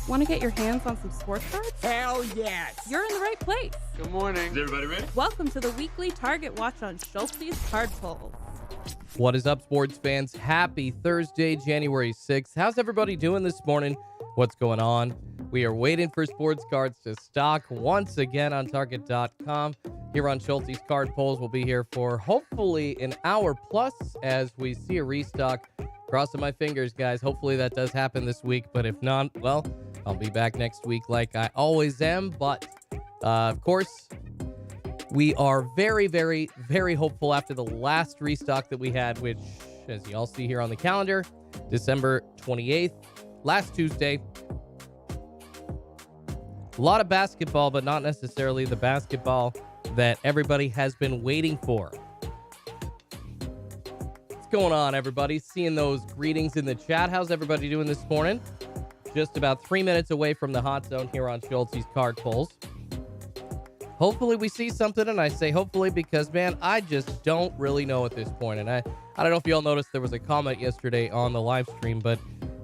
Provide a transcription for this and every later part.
Want to get your hands on some sports cards? Hell yes! You're in the right place. Good morning. Is everybody ready? Welcome to the weekly Target Watch on Schultz's Card Pulls. What is up, sports fans? Happy Thursday, January 6th. How's everybody doing this morning? What's going on? We are waiting for sports cards to stock once again on Target.com. Here on Schultz's Card Pulls, we'll be here for hopefully an hour plus as we see a restock. Crossing my fingers, guys. Hopefully that does happen this week, but if not, well, I'll be back next week like I always am. But, of course, we are very, very, very hopeful after the last restock that we had, which, as you all see here on the calendar, December 28th, last Tuesday. A lot of basketball, but not necessarily the basketball that everybody has been waiting for. What's going on, everybody? Seeing those greetings in the chat. How's everybody doing this morning? Just about 3 minutes away from the hot zone here on Schultz's Card Pulls. Hopefully we see something, and I say hopefully because, man, I just don't really know at this point. And I don't know if you all noticed there was a comment yesterday on the live stream, but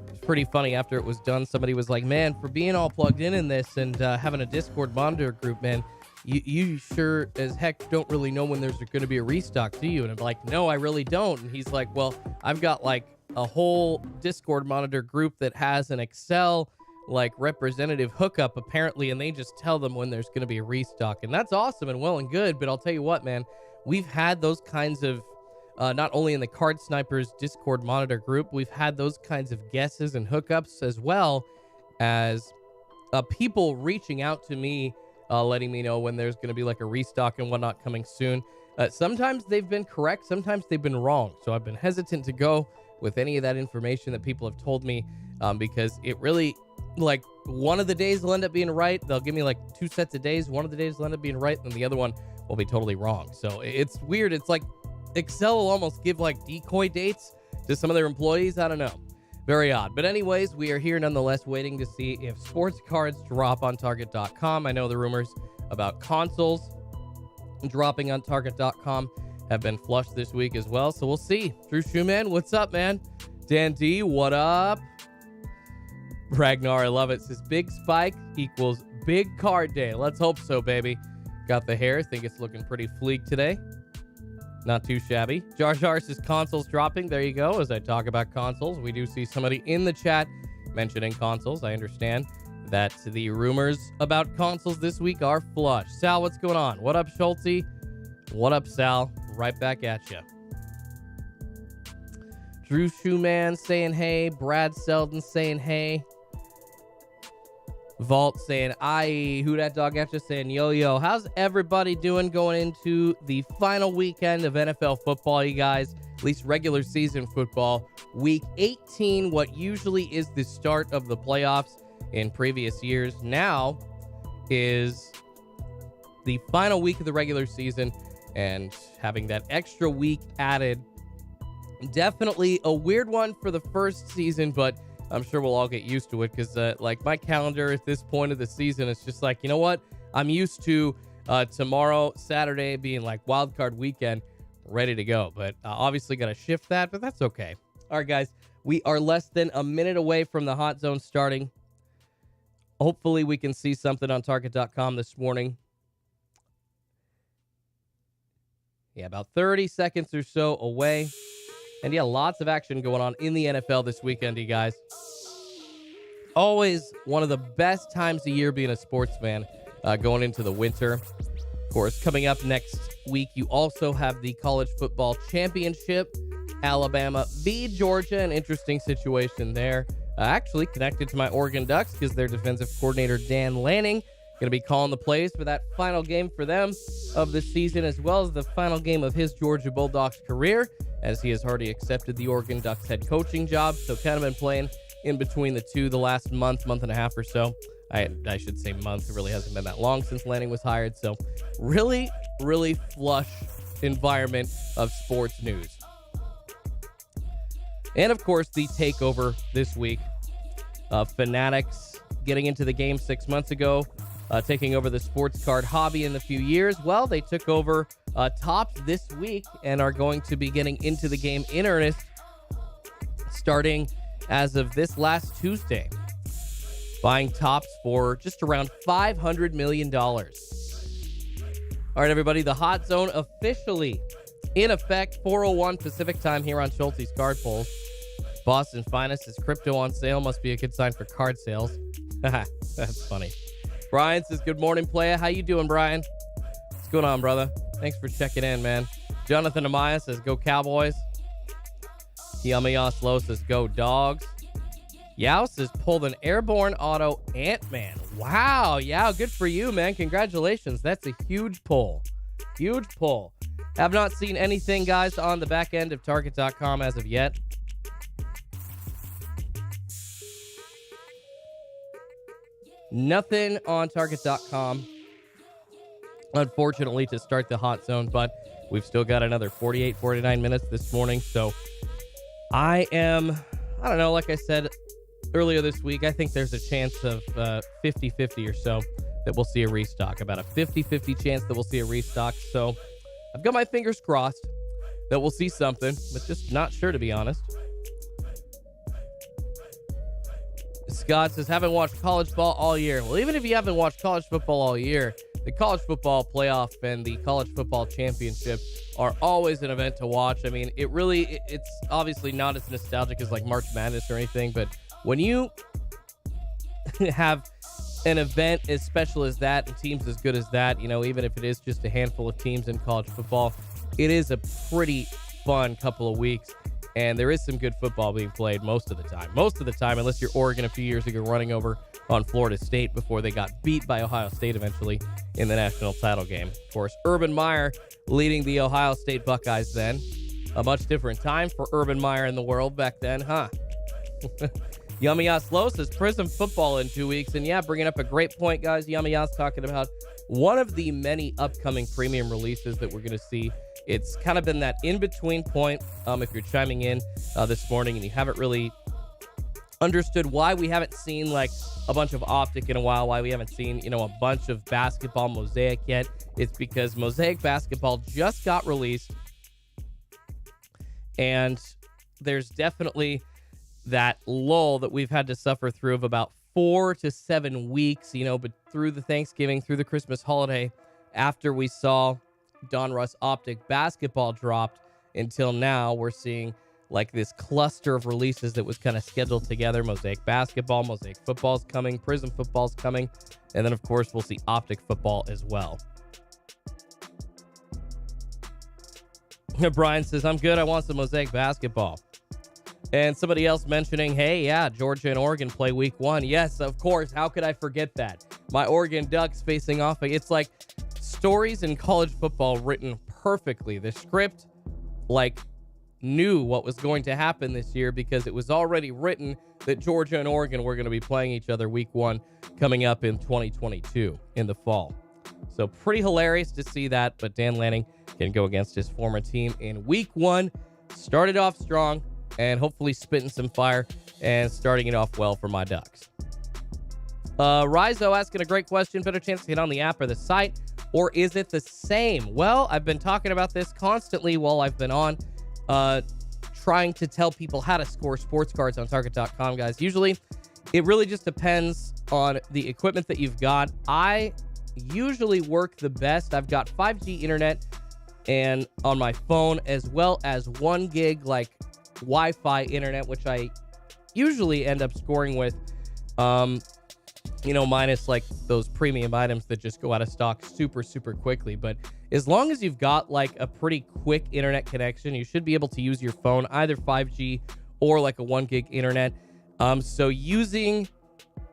it's pretty funny. After it was done, somebody was like, man, for being all plugged in this and having a Discord monitor group, man, you sure as heck don't really know when there's going to be a restock, do you? And I'm like, no, I really don't. And he's like, well, I've got like a whole Discord monitor group that has an Excel like representative hookup apparently, and they just tell them when there's going to be a restock. And that's awesome and well and good, but I'll tell you what, man, we've had those kinds of not only in the Card Snipers Discord monitor group, we've had those kinds of guesses and hookups, as well as people reaching out to me, letting me know when there's going to be like a restock and whatnot coming soon. Sometimes they've been correct, sometimes they've been wrong, so I've been hesitant to go with any of that information that people have told me, because it really, like, one of the days will end up being right. They'll give me like 2 sets of days. One of the days will end up being right, and the other one will be totally wrong. So it's weird. It's like Excel will almost give like decoy dates to some of their employees. I don't know. Very odd. But anyways, we are here nonetheless waiting to see if sports cards drop on Target.com. I know the rumors about consoles dropping on Target.com have been flushed this week as well, so we'll see. Drew Shoeman, what's up, man? Dan D, what up? Ragnar, I love it, says big spike equals big card day. Let's hope so, baby. Got the hair. Think it's looking pretty fleek today. Not too shabby. Jar Jar says consoles dropping. There you go. As I talk about consoles, we do see somebody in the chat mentioning consoles. I understand that the rumors about consoles this week are flush. Sal, what's going on? What up, Schulte? What up, Sal? Right back at you. Drew Shoeman saying hey. Brad Selden saying hey. Vault saying aye. Who that dog after saying yo. How's everybody doing going into the final weekend of NFL football, you guys? At least regular season football. Week 18, what usually is the start of the playoffs in previous years, now is the final week of the regular season, and having that extra week added, definitely a weird one for the first season, but I'm sure we'll all get used to it, because like my calendar at this point of the season, it's just like, you know what, I'm used to tomorrow, Saturday, being like wild card weekend, ready to go. But obviously got to shift that, but that's okay. All right, guys, we are less than a minute away from the hot zone starting. Hopefully we can see something on Target.com this morning. Yeah, about 30 seconds or so away. And yeah, lots of action going on in the NFL this weekend, you guys. Always one of the best times of year being a sports fan, going into the winter. Of course, coming up next week, you also have the College Football Championship. Alabama v. Georgia, an interesting situation there. actually connected to my Oregon Ducks because their defensive coordinator, Dan Lanning, going to be calling the plays for that final game for them of the season, as well as the final game of his Georgia Bulldogs career, as he has already accepted the Oregon Ducks head coaching job. So kind of been playing in between the two the last month and a half or so. I should say month. It really hasn't been that long since Lanning was hired. So really, really flush environment of sports news. And of course, the takeover this week of Fanatics getting into the game 6 months ago, taking over the sports card hobby in a few years. Well, they took over Topps this week and are going to be getting into the game in earnest starting as of this last Tuesday, buying Topps for just around $500 million. All right, everybody, the hot zone officially in effect, 4:01 Pacific time here on Schultz's Card Pulls. Boston's finest is crypto on sale. Must be a good sign for card sales. That's funny. Brian says, good morning, playa. How you doing, Brian? What's going on, brother? Thanks for checking in, man. Jonathan Amaya says, go Cowboys. Yamaya Slow says, go Dogs. Yao says, pulled an airborne auto Ant-Man. Wow, Yao, good for you, man. Congratulations. That's a huge pull. Huge pull. Have not seen anything, guys, on the back end of Target.com as of yet. Nothing on Target.com, unfortunately, to start the hot zone, but we've still got another 48, 49 minutes this morning. So I don't know, like I said earlier this week, I think there's a chance of 50-50 or so that we'll see a restock. About a 50-50 chance that we'll see a restock. So I've got my fingers crossed that we'll see something, but just not sure, to be honest. Scott says, haven't watched college ball all year. Well, even if you haven't watched college football all year, the college football playoff and the college football championship are always an event to watch. I mean, it's obviously not as nostalgic as like March Madness or anything, but when you have an event as special as that and teams as good as that, you know, even if it is just a handful of teams in college football, it is a pretty fun couple of weeks. And there is some good football being played most of the time. Most of the time, unless you're Oregon a few years ago running over on Florida State before they got beat by Ohio State eventually in the national title game. Of course, Urban Meyer leading the Ohio State Buckeyes then. A much different time for Urban Meyer in the world back then, huh? Yummy Oslo says Prism football in 2 weeks. And yeah, bringing up a great point, guys. Yummy Os talking about one of the many upcoming premium releases that we're going to see. It's kind of been that in-between point. If you're chiming in this morning and you haven't really understood why we haven't seen like a bunch of Optic in a while, why we haven't seen, you know, a bunch of basketball Mosaic yet, it's because Mosaic Basketball just got released. And there's definitely that lull that we've had to suffer through of about 4 to 7 weeks, you know, but through the Thanksgiving, through the Christmas holiday, after we saw Donruss Optic Basketball dropped until now, we're seeing like this cluster of releases that was kind of scheduled together. Mosaic Basketball, Mosaic Football's coming, Prism Football's coming, and then of course we'll see Optic Football as well. Brian says, I'm good, I want some Mosaic Basketball. And somebody else mentioning, hey, yeah, Georgia and Oregon play week 1. Yes, of course, how could I forget that? My Oregon Ducks facing off. It's like stories in college football written perfectly. The script, like, knew what was going to happen this year because it was already written that Georgia and Oregon were going to be playing each other week 1 coming up in 2022 in the fall. So pretty hilarious to see that, but Dan Lanning can go against his former team in week 1. Started off strong and hopefully spitting some fire and starting it off well for my Ducks. Rizo asking a great question. Better chance to hit on the app or the site, or is it the same? Well, I've been talking about this constantly while I've been on, trying to tell people how to score sports cards on Target.com, guys. Usually, it really just depends on the equipment that you've got. I usually work the best. I've got 5G internet and on my phone, as well as 1 gig like Wi-Fi internet, which I usually end up scoring with, minus like those premium items that just go out of stock super, super quickly. But as long as you've got like a pretty quick internet connection, you should be able to use your phone, either 5G or like a 1 gig internet. So using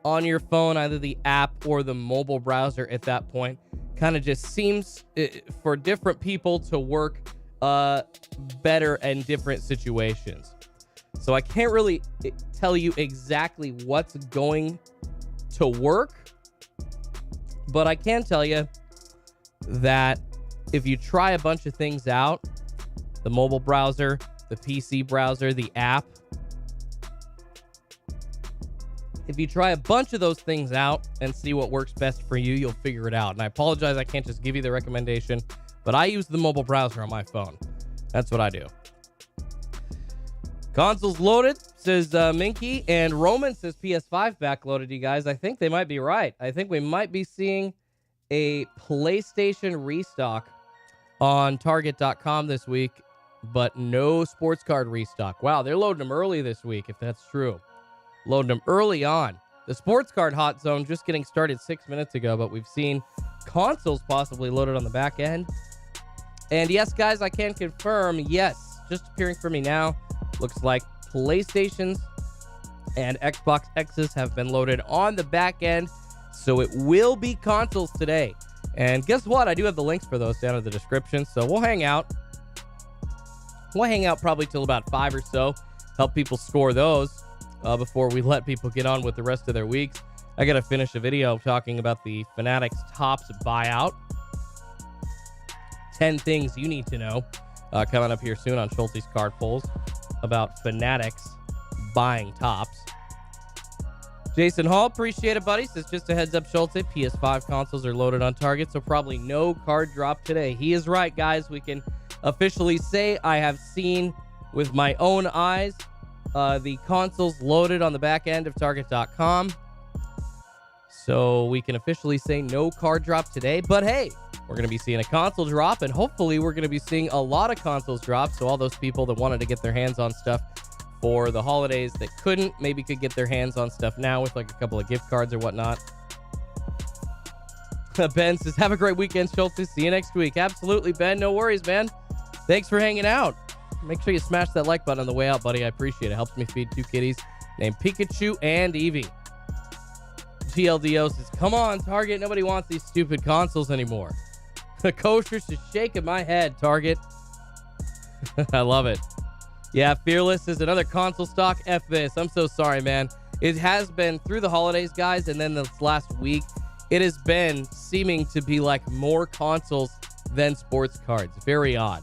on your phone either the app or the mobile browser at that point kind of just seems for different people to work better in different situations. So I can't really tell you exactly what's going to work, but I can tell you that if you try a bunch of things out, the mobile browser, the PC browser, the app, if you try a bunch of those things out and see what works best for you, you'll figure it out. And I apologize, I can't just give you the recommendation, but I use the mobile browser on my phone. That's what I do. Consoles loaded, says Minky, and Roman says PS5 backloaded, you guys. I think they might be right. I think we might be seeing a PlayStation restock on Target.com this week, but no sports card restock. Wow, they're loading them early this week, if that's true. Loading them early on. The sports card hot zone just getting started 6 minutes ago, but we've seen consoles possibly loaded on the back end. And yes, guys, I can confirm, yes, just appearing for me now, looks like PlayStations and Xbox X's have been loaded on the back end, so it will be consoles today. And guess what? I do have the links for those down in the description, so we'll hang out. We'll hang out probably till about 5 or so, help people score those before we let people get on with the rest of their weeks. I got to finish a video talking about the Fanatics Topps buyout. 10 things you need to know coming up here soon on Schulte's Card Pulls about Fanatics buying Topps. Jason Hall, appreciate it, buddy. Says, just a heads up, Schulte, PS5 consoles are loaded on Target, so probably no card drop today. He is right, guys. We can officially say I have seen with my own eyes the consoles loaded on the back end of Target.com. So we can officially say no card drop today. But hey, we're going to be seeing a console drop, and hopefully we're going to be seeing a lot of consoles drop. So all those people that wanted to get their hands on stuff for the holidays that couldn't, maybe could get their hands on stuff now with like a couple of gift cards or whatnot. Ben says, have a great weekend, Schultz. See you next week. Absolutely, Ben. No worries, man. Thanks for hanging out. Make sure you smash that like button on the way out, buddy. I appreciate it. Helps me feed two kitties named Pikachu and Eevee. GLDO says, come on, Target. Nobody wants these stupid consoles anymore. Kosher's just shaking my head, Target. I love it. Yeah, Fearless is another console stock. F this. I'm so sorry, man. It has been through the holidays, guys, and then this last week, it has been seeming to be like more consoles than sports cards. Very odd.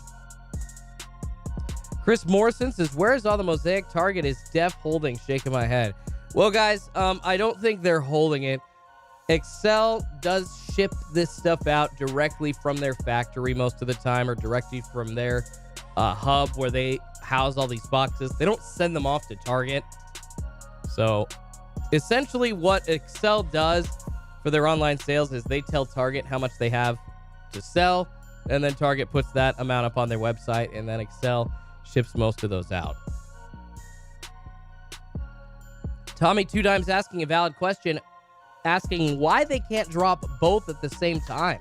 Chris Morrison says, where's all the Mosaic? Target is def holding. Shaking my head. Well, guys, I don't think they're holding it. Excel does ship this stuff out directly from their factory most of the time, or directly from their hub where they house all these boxes. They don't send them off to Target. So essentially what Excel does for their online sales is they tell Target how much they have to sell, and then Target puts that amount up on their website, and then Excel ships most of those out. Tommy Two Dimes asking a valid question, asking why they can't drop both at the same time.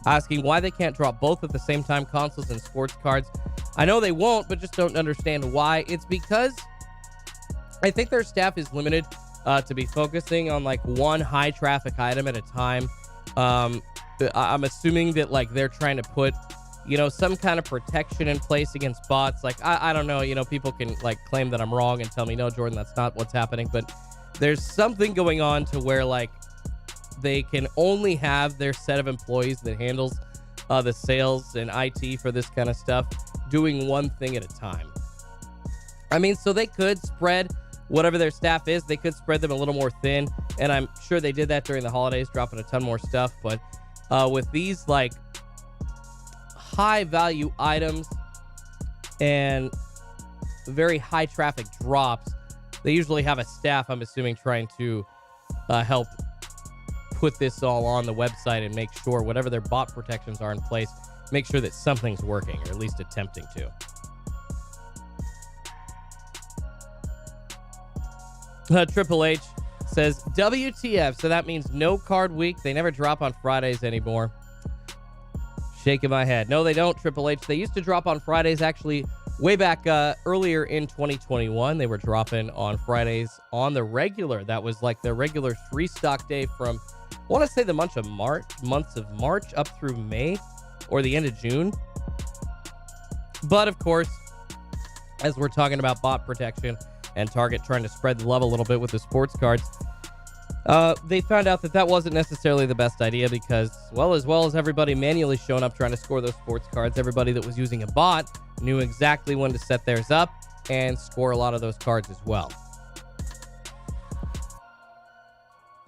Asking why they can't drop both at the same time, consoles and sports cards. I know they won't, but just don't understand why. It's because I think their staff is limited to be focusing on like one high traffic item at a time. I'm assuming that like they're trying to put, you know, some kind of protection in place against bots. Like, I don't know, you know, people can like claim that I'm wrong and tell me, no, Jordan, that's not what's happening. But there's something going on to where like they can only have their set of employees that handles the sales and IT for this kind of stuff doing one thing at a time. I mean, so they could spread whatever their staff is. They could spread them a little more thin. And I'm sure they did that during the holidays, dropping a ton more stuff. But with these like high value items and very high traffic drops, they usually have a staff, I'm assuming, trying to help put this all on the website and make sure whatever their bot protections are in place, make sure that something's working, or at least attempting to. Triple H says, WTF, so that means no card week. They never drop on Fridays anymore. Shaking my head. No, they don't, Triple H. They used to drop on Fridays actually Way back earlier in 2021, they were dropping on Fridays on the regular. That was like the regular restock day from, I want to say the months of March up through May or the end of June. But of course, as we're talking about bot protection and Target trying to spread the love a little bit with the sports cards, they found out that wasn't necessarily the best idea because, well as everybody manually showing up trying to score those sports cards, everybody that was using a bot knew exactly when to set theirs up and score a lot of those cards as well.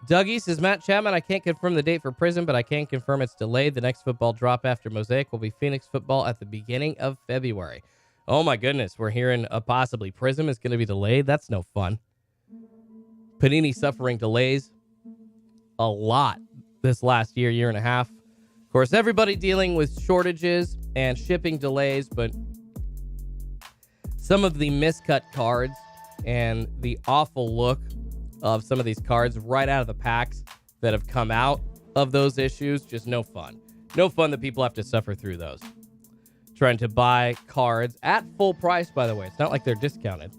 Dougie says, Matt Chapman, I can't confirm the date for Prism, but I can confirm it's delayed. The next football drop after Mosaic will be Phoenix football at the beginning of February. Oh my goodness, we're hearing possibly Prism is going to be delayed. That's no fun. Panini suffering delays a lot this last year and a half. Of course, everybody dealing with shortages and shipping delays, but some of the miscut cards and the awful look of some of these cards right out of the packs that have come out of those issues, just no fun. No fun that people have to suffer through those. Trying to buy cards at full price, by the way. It's not like they're discounted.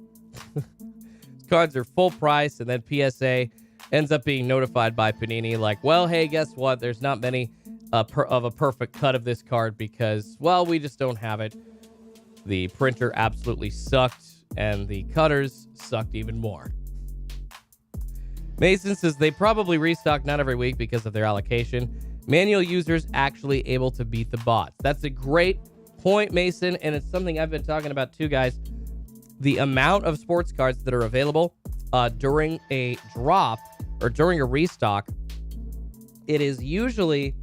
Cards are full price, and then PSA ends up being notified by Panini like, well, hey, guess what? There's not many of a perfect cut of this card because, well, we just don't have it. The printer absolutely sucked, and the cutters sucked even more. Mason says they probably restock not every week because of their allocation. Manual users actually able to beat the bots. That's a great point, Mason, and it's something I've been talking about too, guys. The amount of sports cards that are available during a drop or during a restock, it is usually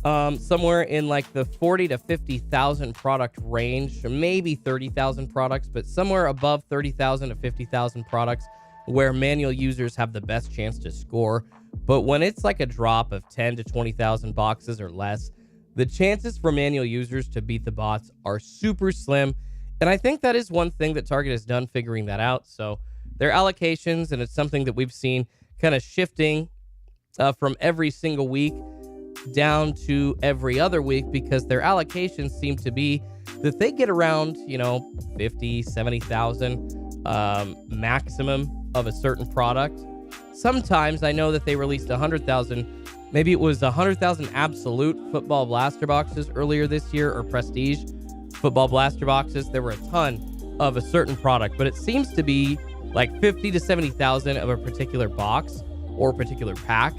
somewhere in like the 40 to 50,000 product range, maybe 30,000 products, but somewhere above 30,000 to 50,000 products where manual users have the best chance to score. But when it's like a drop of 10 to 20,000 boxes or less, the chances for manual users to beat the bots are super slim. And I think that is one thing that Target has done figuring that out. So their allocations, and it's something that we've seen kind of shifting from every single week down to every other week because their allocations seem to be that they get around, 50, 70,000 maximum of a certain product. Sometimes I know that they released 100,000. Maybe it was 100,000 absolute football blaster boxes earlier this year, or prestige football blaster boxes. There were a ton of a certain product, but it seems to be like 50 to 70,000 of a particular box or a particular pack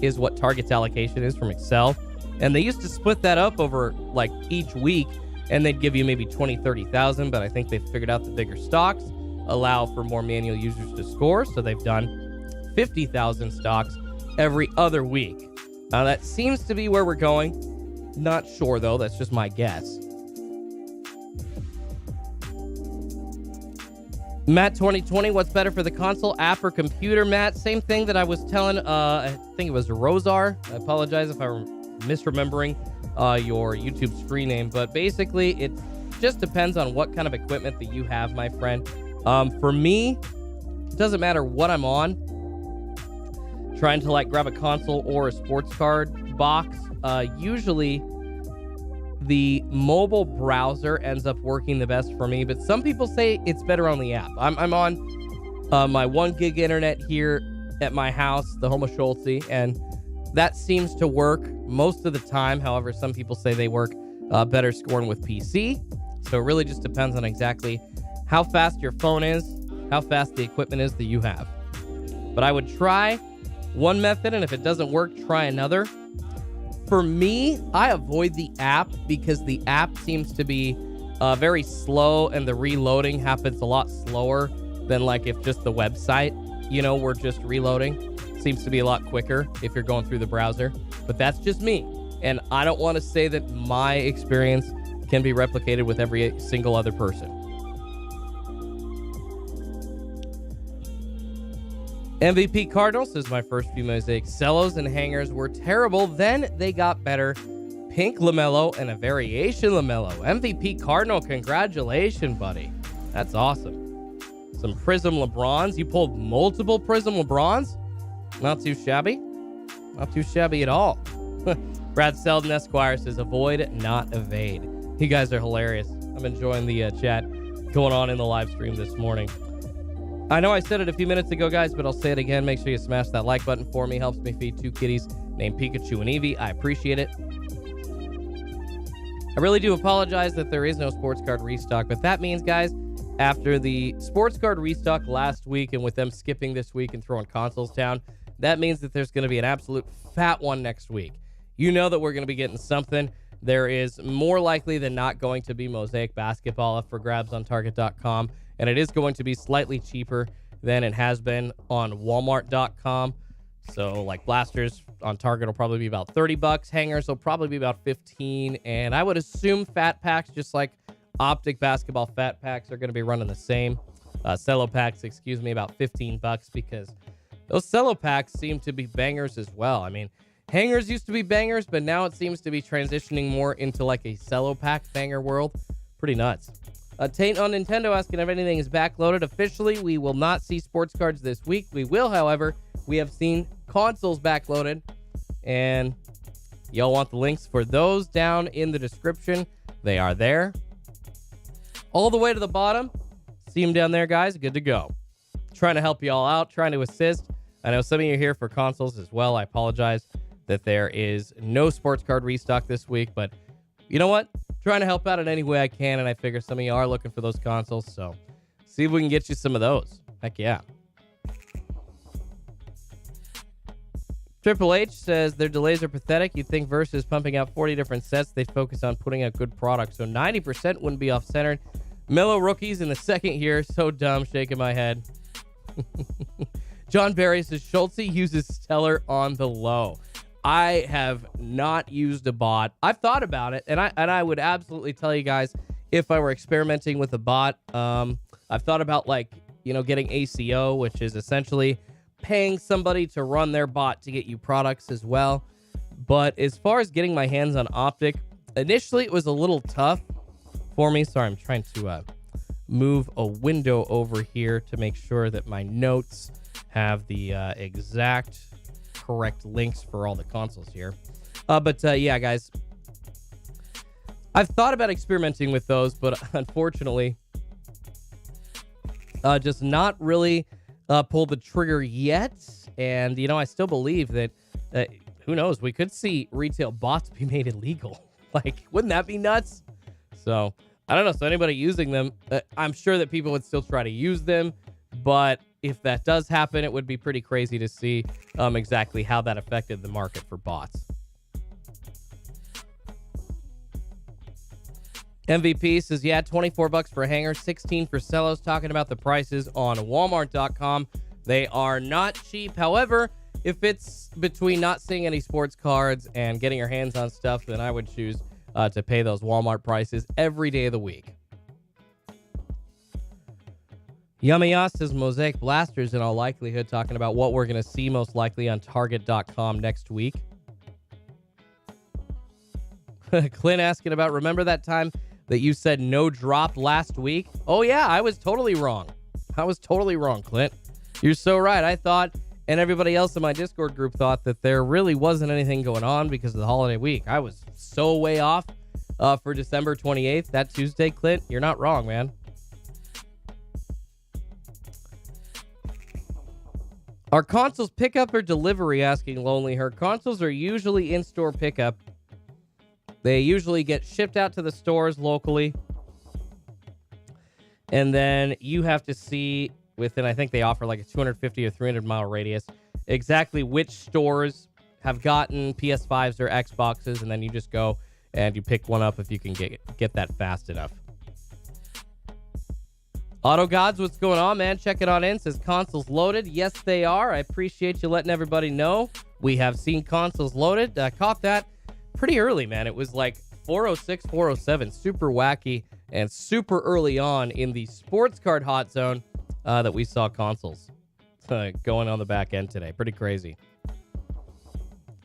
is what Target's allocation is from Excel. And they used to split that up over like each week, and they'd give you maybe 20, 30,000, but I think they've figured out the bigger stocks allow for more manual users to score, so they've done 50,000 stocks every other week. Now that seems to be where we're going. Not sure though, that's just my guess. Matt 2020, what's better for the console, app or computer? Matt, same thing that I was telling, I think it was Rosar. I apologize if I'm misremembering your YouTube screen name, but basically it just depends on what kind of equipment that you have, my friend. For me, it doesn't matter what I'm on. Trying to like grab a console or a sports card box, usually the mobile browser ends up working the best for me, but some people say it's better on the app. I'm on my 1 gig internet here at my house, the home of Schulte, and that seems to work most of the time. However, some people say they work better scoring with PC. So it really just depends on exactly how fast your phone is, how fast the equipment is that you have. But I would try one method, and if it doesn't work, try another. For me, I avoid the app because the app seems to be very slow, and the reloading happens a lot slower than like if just the website, we're just reloading. Seems to be a lot quicker if you're going through the browser. But that's just me. And I don't want to say that my experience can be replicated with every single other person. MVP Cardinals says my first few Mosaic cellos and hangers were terrible. Then they got better. Pink LaMelo and a variation LaMelo. MVP Cardinal, congratulations, buddy. That's awesome. Some Prism LeBrons. You pulled multiple Prism LeBrons? Not too shabby. Not too shabby at all. Brad Selden Esquire says avoid, not evade. You guys are hilarious. I'm enjoying the chat going on in the live stream this morning. I know I said it a few minutes ago, guys, but I'll say it again. Make sure you smash that like button for me. Helps me feed 2 kitties named Pikachu and Eevee. I appreciate it. I really do apologize that there is no sports card restock, but that means, guys, after the sports card restock last week and with them skipping this week and throwing consoles down, that means that there's going to be an absolute fat one next week. You know that we're going to be getting something. There is more likely than not going to be Mosaic Basketball up for grabs on Target.com, and it is going to be slightly cheaper than it has been on Walmart.com. So, like, blasters on Target will probably be about $30. Hangers will probably be about $15. And I would assume fat packs, just like Optic basketball fat packs, are going to be running the same. Cello packs, about $15 because those cello packs seem to be bangers as well. I mean, hangers used to be bangers, but now it seems to be transitioning more into like a cello pack banger world. Pretty nuts. Taint on Nintendo asking if anything is backloaded. Officially, we will not see sports cards this week. We will, however, we have seen consoles backloaded, and y'all want the links for those down in the description. They are there. All the way to the bottom. See them down there, guys. Good to go. Trying to help y'all out, trying to assist. I know some of you are here for consoles as well. I apologize that there is no sports card restock this week, but you know what? Trying to help out in any way I can, and I figure some of you are looking for those consoles, so see if we can get you some of those. Heck yeah. Triple H says their delays are pathetic. You'd think Versus pumping out 40 different sets, they'd focus on putting out good products, so 90% wouldn't be off-centered. Mellow rookies in the second year, so dumb, shaking my head. John Barry says Schultze uses Stellar on the low. I have not used a bot. I've thought about it, and I would absolutely tell you guys if I were experimenting with a bot. I've thought about, like, getting ACO, which is essentially paying somebody to run their bot to get you products as well. But as far as getting my hands on Optic, initially it was a little tough for me. Sorry, I'm trying to move a window over here to make sure that my notes have the exact correct links for all the consoles here. But yeah, guys, I've thought about experimenting with those, but unfortunately, just not really pulled the trigger yet. And, I still believe that, who knows, we could see retail bots be made illegal. Like, wouldn't that be nuts? So, I don't know. So anybody using them, I'm sure that people would still try to use them, but if that does happen, it would be pretty crazy to see exactly how that affected the market for bots. MVP says, yeah, $24 for a hanger, $16 for cellos. Talking about the prices on Walmart.com. They are not cheap. However, if it's between not seeing any sports cards and getting your hands on stuff, then I would choose to pay those Walmart prices every day of the week. Yummy says Mosaic Blasters in all likelihood, talking about what we're going to see most likely on Target.com next week. Clint asking about, remember that time that you said no drop last week? Oh, yeah, I was totally wrong. Clint. You're so right. I thought, and everybody else in my Discord group thought, that there really wasn't anything going on because of the holiday week. I was so way off for December 28th, that Tuesday, Clint. You're not wrong, man. Are consoles pickup or delivery, asking Lonely Her? Consoles are usually in-store pickup. They usually get shipped out to the stores locally. And then you have to see within, I think they offer like a 250 or 300 mile radius, exactly which stores have gotten PS5s or Xboxes. And then you just go and you pick one up if you can get that fast enough. Auto Gods, what's going on, man? Check it on in. Says consoles loaded. Yes, they are. I appreciate you letting everybody know. We have seen consoles loaded. Caught that pretty early, man. It was like 406, 407. Super wacky and super early on in the sports card hot zone that we saw consoles going on the back end today. Pretty crazy.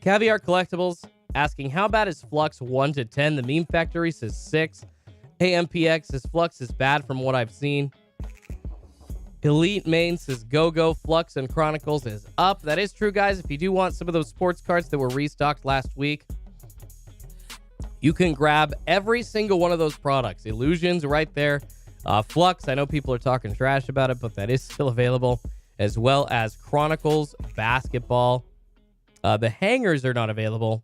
Caviar Collectibles asking, how bad is Flux 1 to 10? The Meme Factory says 6. AMPX says Flux is bad from what I've seen. Elite Main says Go-Go, Flux, and Chronicles is up. That is true, guys. If you do want some of those sports cards that were restocked last week, You can grab every single one of those products. Illusions right there. Flux, I know people are talking trash about it, but that is still available, as well as Chronicles Basketball. The hangers are not available,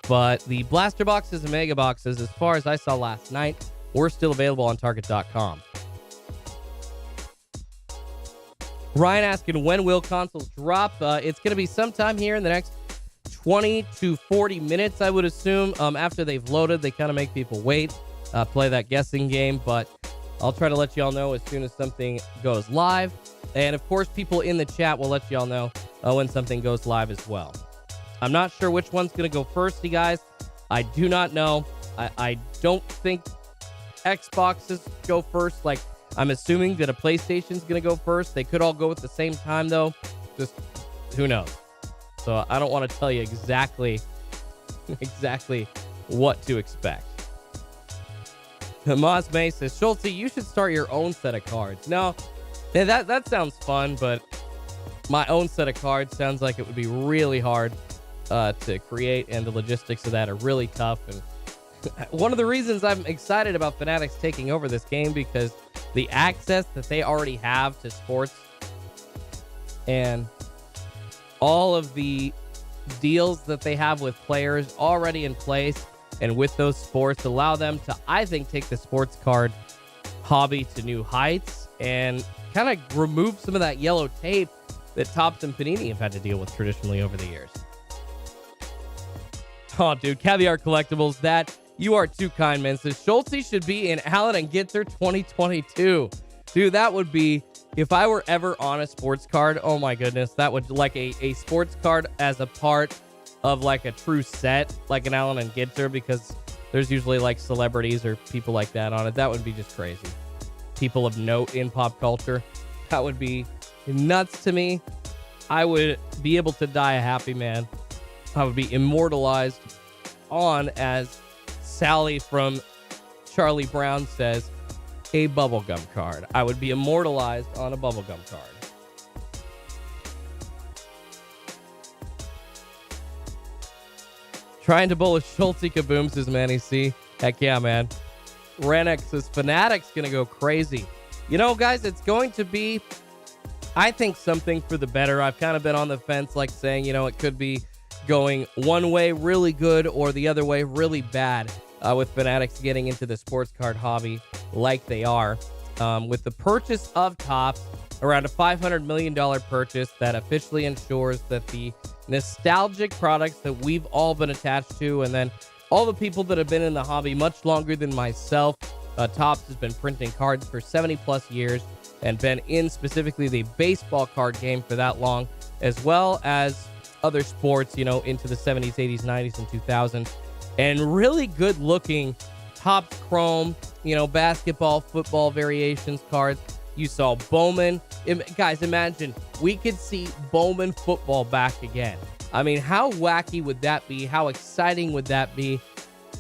but the blaster boxes and mega boxes, as far as I saw last night, were still available on Target.com. Ryan asking, when will consoles drop? It's going to be sometime here in the next 20 to 40 minutes, I would assume. After they've loaded, they kind of make people wait, play that guessing game, but I'll try to let y'all know as soon as something goes live. And of course, people in the chat will let y'all know when something goes live as well. I'm not sure which one's going to go first, you guys. I do not know. I don't think Xboxes go first. Like, I'm assuming that a PlayStation's going to go first. They could all go at the same time, though. Just who knows? So I don't want to tell you exactly what to expect. Moz May says, Schulte, you should start your own set of cards. No, that sounds fun, but my own set of cards sounds like it would be really hard to create, and the logistics of that are really tough. And one of the reasons I'm excited about Fanatics taking over this game, because the access that they already have to sports and all of the deals that they have with players already in place, and with those sports, allow them to, I think, take the sports card hobby to new heights and kind of remove some of that yellow tape that Topps and Panini have had to deal with traditionally over the years. Oh, dude, Caviar Collectibles, that you are too kind, man. Says Schulte should be in Allen and Ginter 2022. Dude, that would be, if I were ever on a sports card, oh my goodness, that would, like a sports card as a part of like a true set, like an Allen and Ginter, because there's usually like celebrities or people like that on it. That would be just crazy. People of note in pop culture. That would be nuts to me. I would be able to die a happy man. I would be immortalized on, as Sally from Charlie Brown says, a bubblegum card. I would be immortalized on a bubblegum card. Trying to bullish Schulte Kaboom, says Manny C. Heck yeah, man. Renex says Fanatics gonna go crazy. You know, guys, it's going to be, I think, something for the better. I've kind of been on the fence, like saying, you know, it could be going one way really good or the other way really bad, with Fanatics getting into the sports card hobby like they are. With the purchase of Topps, around a $500 million purchase that officially ensures that the nostalgic products that we've all been attached to, and then all the people that have been in the hobby much longer than myself, Topps has been printing cards for 70 plus years and been in specifically the baseball card game for that long, as well as other sports, you know, into the 70s, 80s, 90s, and 2000s. And really good looking Topps Chrome, you know, basketball, football variations cards. You saw Bowman. Guys, imagine we could see Bowman football back again. I mean, how wacky would that be? How exciting would that be?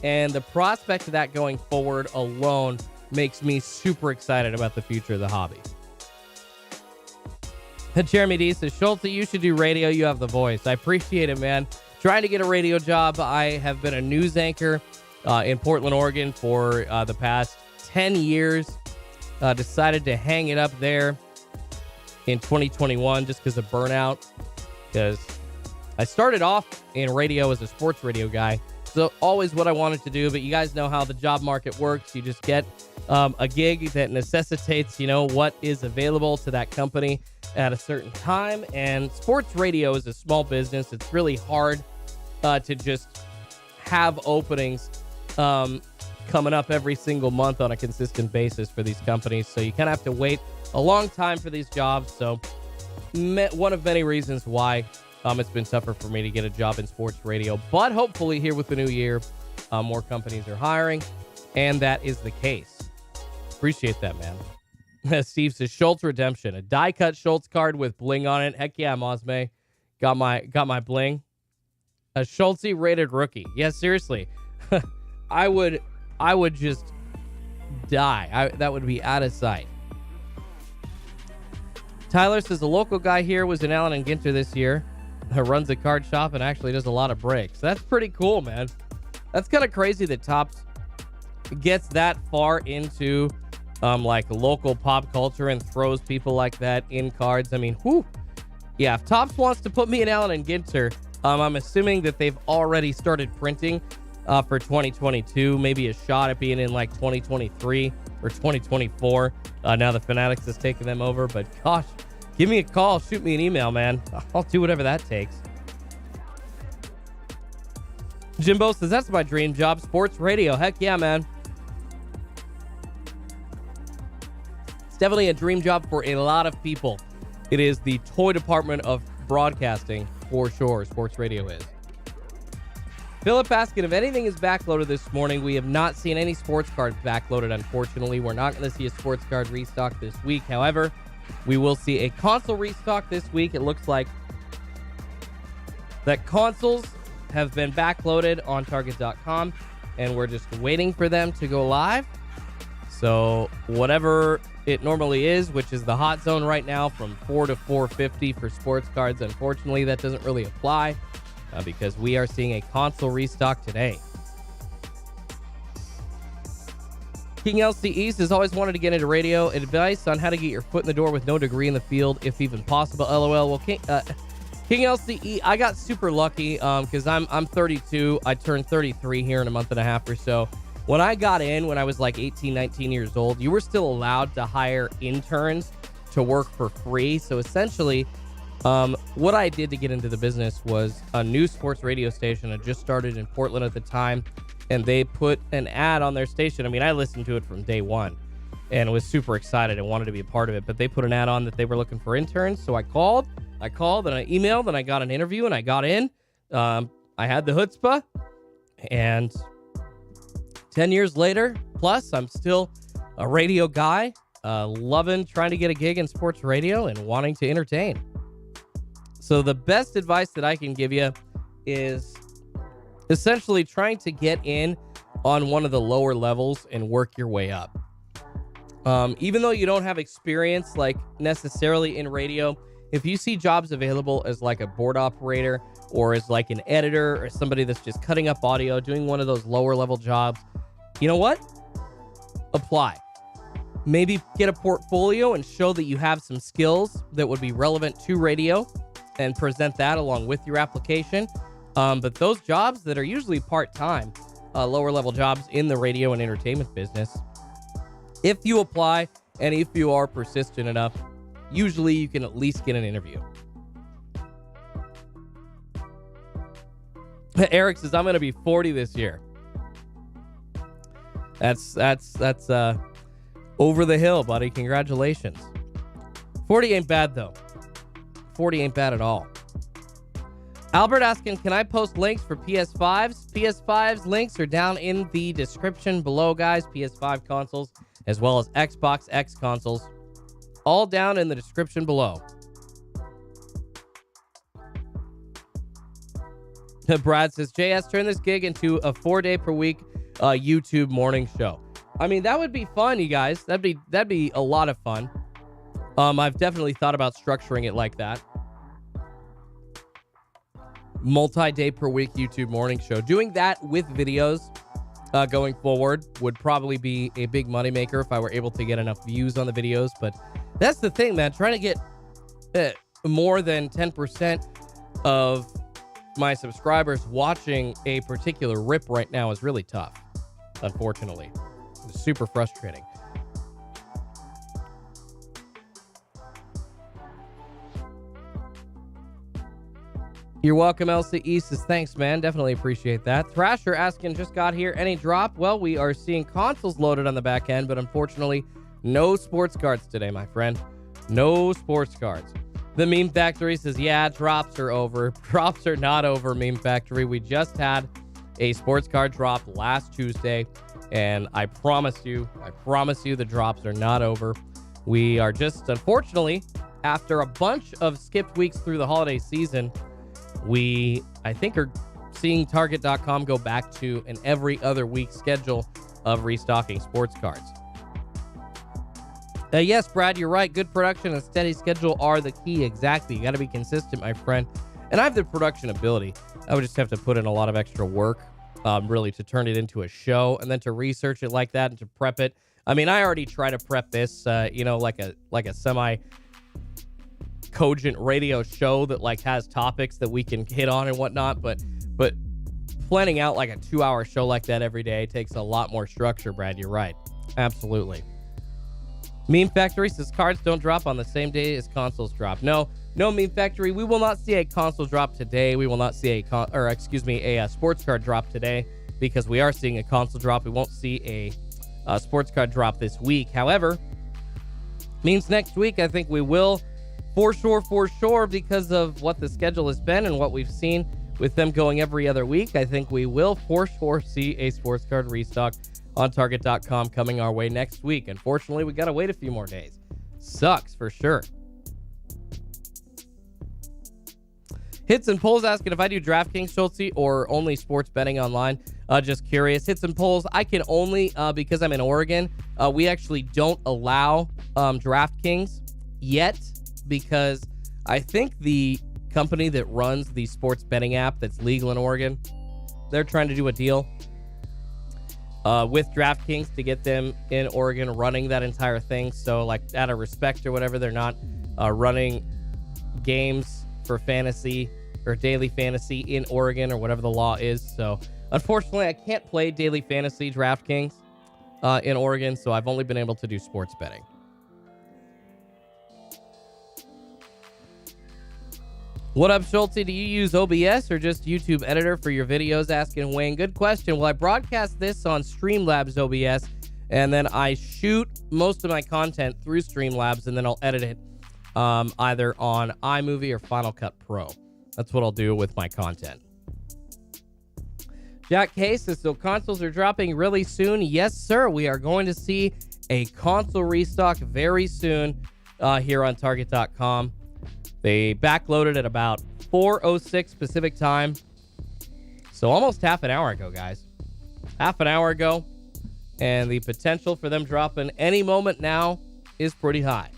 And the prospect of that going forward alone makes me super excited about the future of the hobby. Jeremy D says, Schulte, you should do radio. You have the voice. I appreciate it, man. Trying to get a radio job. I have been a news anchor in Portland, Oregon for the past 10 years. Decided to hang it up there in 2021 just because of burnout. Because I started off in radio as a sports radio guy. So always what I wanted to do. But you guys know how the job market works. You just get a gig that necessitates, you know, what is available to that company at a certain time. And sports radio is a small business. It's really hard to just have openings coming up every single month on a consistent basis for these companies. So you kind of have to wait a long time for these jobs. So one of many reasons why it's been tougher for me to get a job in sports radio. But hopefully here with the new year, more companies are hiring, and that is the case. Appreciate that, man. Steve says, Schultz Redemption, a die-cut Schultz card with bling on it. Heck yeah, Mosme. Got my bling. A Schultz rated rookie. Yeah, seriously. I would just die. That would be out of sight. Tyler says, a local guy here was in Allen and Ginter this year. runs a card shop and actually does a lot of breaks. That's pretty cool, man. That's kind of crazy that Topps gets that far into like local pop culture and throws people like that in cards. I mean, whew. Yeah, if Topps wants to put me in Allen and Ginter, I'm assuming that they've already started printing for 2022. Maybe a shot at being in like 2023 or 2024. Now the Fanatics has taken them over. But gosh, give me a call. Shoot me an email, man. I'll do whatever that takes. Jimbo says, that's my dream job. Sports radio. Heck yeah, man. It's definitely a dream job for a lot of people. It is the toy department of broadcasting for sure. Sports radio is. Philip asking if anything is backloaded this morning. We have not seen any sports cards backloaded, unfortunately. We're not going to see a sports card restock this week. However, we will see a console restock this week. It looks like that consoles have been backloaded on Target.com, and we're just waiting for them to go live. So whatever it normally is, which is the hot zone right now from 4 to 450 for sports cards, unfortunately, that doesn't really apply because we are seeing a console restock today. King LC East has always wanted to get into radio. Advice on how to get your foot in the door with no degree in the field, if even possible. LOL. Well, King LCE, I got super lucky because I'm 32. I turned 33 here in a month and a half or so. When I got in, when I was like 18, 19 years old, you were still allowed to hire interns to work for free. So essentially, what I did to get into the business was a new sports radio station. I just started in Portland at the time, and they put an ad on their station. I mean, I listened to it from day one and was super excited and wanted to be a part of it. But they put an ad on that they were looking for interns. So I called, and I emailed, and I got an interview, and I got in. I had the chutzpah, and 10 years later, plus, I'm still a radio guy, loving trying to get a gig in sports radio and wanting to entertain. So the best advice that I can give you is essentially trying to get in on one of the lower levels and work your way up. Even though you don't have experience like necessarily in radio, if you see jobs available as like a board operator or as like an editor or somebody that's just cutting up audio, doing one of those lower level jobs, you know what? Apply. Maybe get a portfolio and show that you have some skills that would be relevant to radio and present that along with your application. But those jobs that are usually part-time, lower level jobs in the radio and entertainment business, if you apply and if you are persistent enough, usually you can at least get an interview. Eric says, I'm going to be 40 this year. That's over the hill, buddy. Congratulations. 40 ain't bad, though. 40 ain't bad at all. Albert asking, can I post links for PS5s? PS5's links are down in the description below, guys. PS5 consoles, as well as Xbox X consoles. All down in the description below. Brad says, JS, turn this gig into a 4-day per week YouTube morning show. I mean, that would be fun, you guys. That'd be a lot of fun. I've definitely thought about structuring it like that. Multi-day per week YouTube morning show. Doing that with videos going forward would probably be a big moneymaker if I were able to get enough views on the videos. But that's the thing, man. Trying to get more than 10% of my subscribers watching a particular rip right now is really tough, unfortunately. It's super frustrating. You're welcome, LC East. Thanks, man. Definitely appreciate that. Thrasher asking, just got here. Any drop? Well, we are seeing consoles loaded on the back end, but unfortunately, no sports cards today, my friend. No sports cards. The Meme Factory says, yeah, drops are over. Drops are not over, Meme Factory. We just had a sports card drop last Tuesday, and I promise you the drops are not over. We are just, unfortunately, after a bunch of skipped weeks through the holiday season, I think are seeing Target.com go back to an every other week schedule of restocking sports cards. Yes, Brad, you're right. Good production and steady schedule are the key. Exactly. You got to be consistent, my friend. And I have the production ability. I would just have to put in a lot of extra work, really, to turn it into a show and then to research it like that and to prep it. I mean, I already try to prep this, like a semi cogent radio show that like has topics that we can hit on and whatnot. But planning out like a 2-hour show like that every day takes a lot more structure, Brad. You're right. Absolutely. Meme Factory says cards don't drop on the same day as consoles drop. No, Meme Factory. We will not see a console drop today. We will not see a sports card drop today because we are seeing a console drop. We won't see a sports card drop this week. However, means next week I think we will for sure because of what the schedule has been and what we've seen with them going every other week. I think we will for sure see a sports card restock on Target.com coming our way next week. Unfortunately, we got to wait a few more days. Sucks for sure. Hits and Polls asking if I do DraftKings, Schultzy, or only sports betting online. Just curious. Hits and Polls, I can only, because I'm in Oregon, we actually don't allow DraftKings yet because I think the company that runs the sports betting app that's legal in Oregon, they're trying to do a deal with DraftKings to get them in Oregon running that entire thing. So like out of respect or whatever, they're not running games for fantasy or daily fantasy in Oregon or whatever the law is. So unfortunately, I can't play daily fantasy DraftKings in Oregon. So I've only been able to do sports betting. What up, Schulte? Do you use OBS or just YouTube editor for your videos? Asking Wayne. Good question. Well, I broadcast this on Streamlabs OBS, and then I shoot most of my content through Streamlabs, and then I'll edit it either on iMovie or Final Cut Pro. That's what I'll do with my content. Jack K says, so consoles are dropping really soon. Yes, sir. We are going to see a console restock very soon here on Target.com. They backloaded at about 4:06 Pacific time. So almost half an hour ago, guys. Half an hour ago. And the potential for them dropping any moment now is pretty high.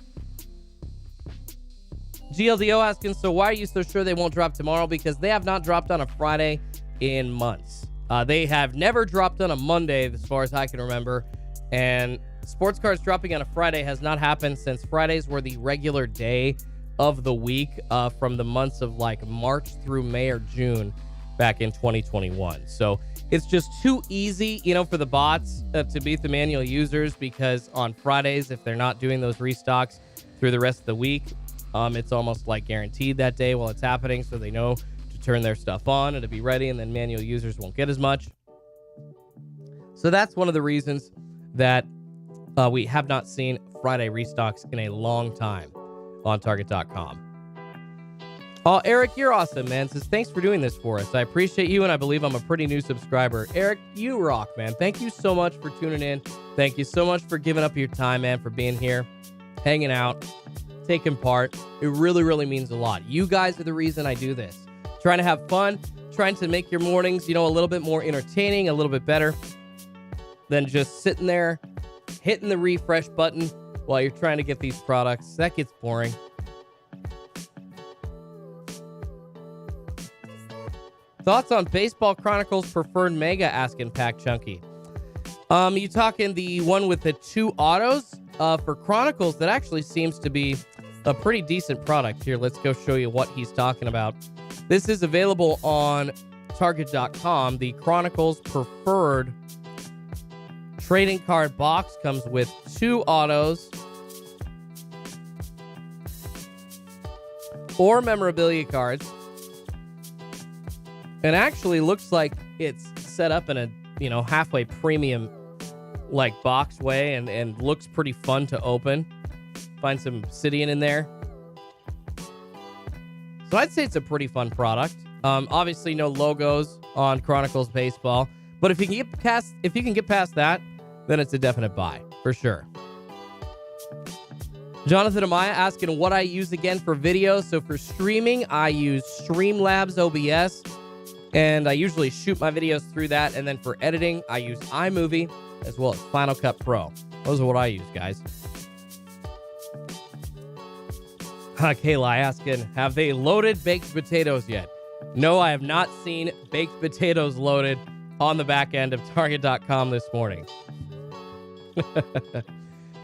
GLDO asking, so why are you so sure they won't drop tomorrow? Because they have not dropped on a Friday in months. They have never dropped on a Monday, as far as I can remember. And sports cards dropping on a Friday has not happened since Fridays were the regular day of the week from the months of like March through May or June back in 2021. So it's just too easy, for the bots to beat the manual users, because on Fridays, if they're not doing those restocks through the rest of the week, it's almost like guaranteed that day while it's happening, so they know to turn their stuff on and to be ready, and then manual users won't get as much. So that's one of the reasons that we have not seen Friday restocks in a long time on Target.com. Oh, Eric, you're awesome, man. Says, thanks for doing this for us. I appreciate you, and I believe I'm a pretty new subscriber. Eric, you rock, man. Thank you so much for tuning in. Thank you so much for giving up your time, man, for being here, hanging out, taking part. It really, really means a lot. You guys are the reason I do this. Trying to have fun, trying to make your mornings, a little bit more entertaining, a little bit better than just sitting there, hitting the refresh button while you're trying to get these products. That gets boring. Thoughts on Baseball Chronicles Preferred Mega, asking Pack Chunky. You talking the one with the 2 autos? For Chronicles, that actually seems to be a pretty decent product. Here, let's go show you what he's talking about. This is available on Target.com. The Chronicles Preferred trading card box comes with 2 autos, 4 memorabilia cards, and actually looks like it's set up in a halfway premium like box way, and looks pretty fun to open. Find some Obsidian in there. So I'd say it's a pretty fun product. Obviously no logos on Chronicles Baseball, but if you can get past that, then it's a definite buy for sure. Jonathan Amaya asking what I use again for video. So for streaming, I use Streamlabs OBS, and I usually shoot my videos through that. And then for editing, I use iMovie as well as Final Cut Pro. Those are what I use, guys. Kayla asking, have they loaded baked potatoes yet? No, I have not seen baked potatoes loaded on the back end of Target.com this morning.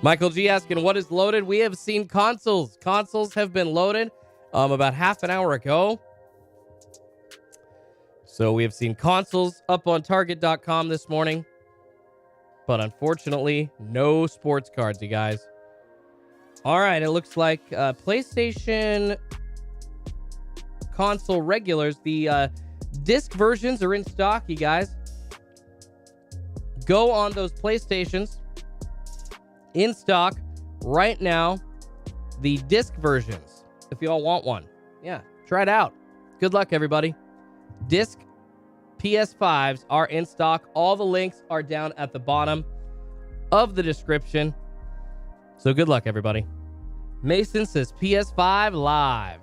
Michael G asking, what is loaded? We have seen consoles. Consoles have been loaded about half an hour ago. So we have seen consoles up on Target.com this morning. But unfortunately, no sports cards, you guys. All right, it looks like PlayStation console regulars. The disc versions are in stock, you guys. Go on those PlayStations. In stock right now. The disc versions, if you all want one. Yeah, try it out. Good luck, everybody. Disc PS5s are in stock. All the links are down at the bottom of the description. So good luck, everybody. Mason says PS5 live.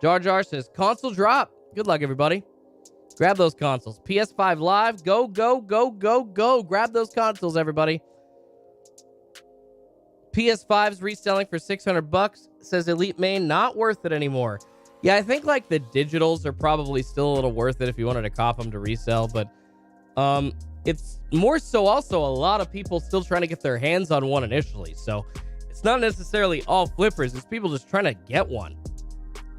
Jar Jar says console drop. Good luck, everybody. Grab those consoles. PS5 live. Go, go, go, go, go. Grab those consoles, everybody. PS5's reselling for $600, says Elite Main. Not worth it anymore. Yeah, I think like the digitals are probably still a little worth it if you wanted to cop them to resell, but it's more so also a lot of people still trying to get their hands on one initially. So it's not necessarily all flippers. It's people just trying to get one.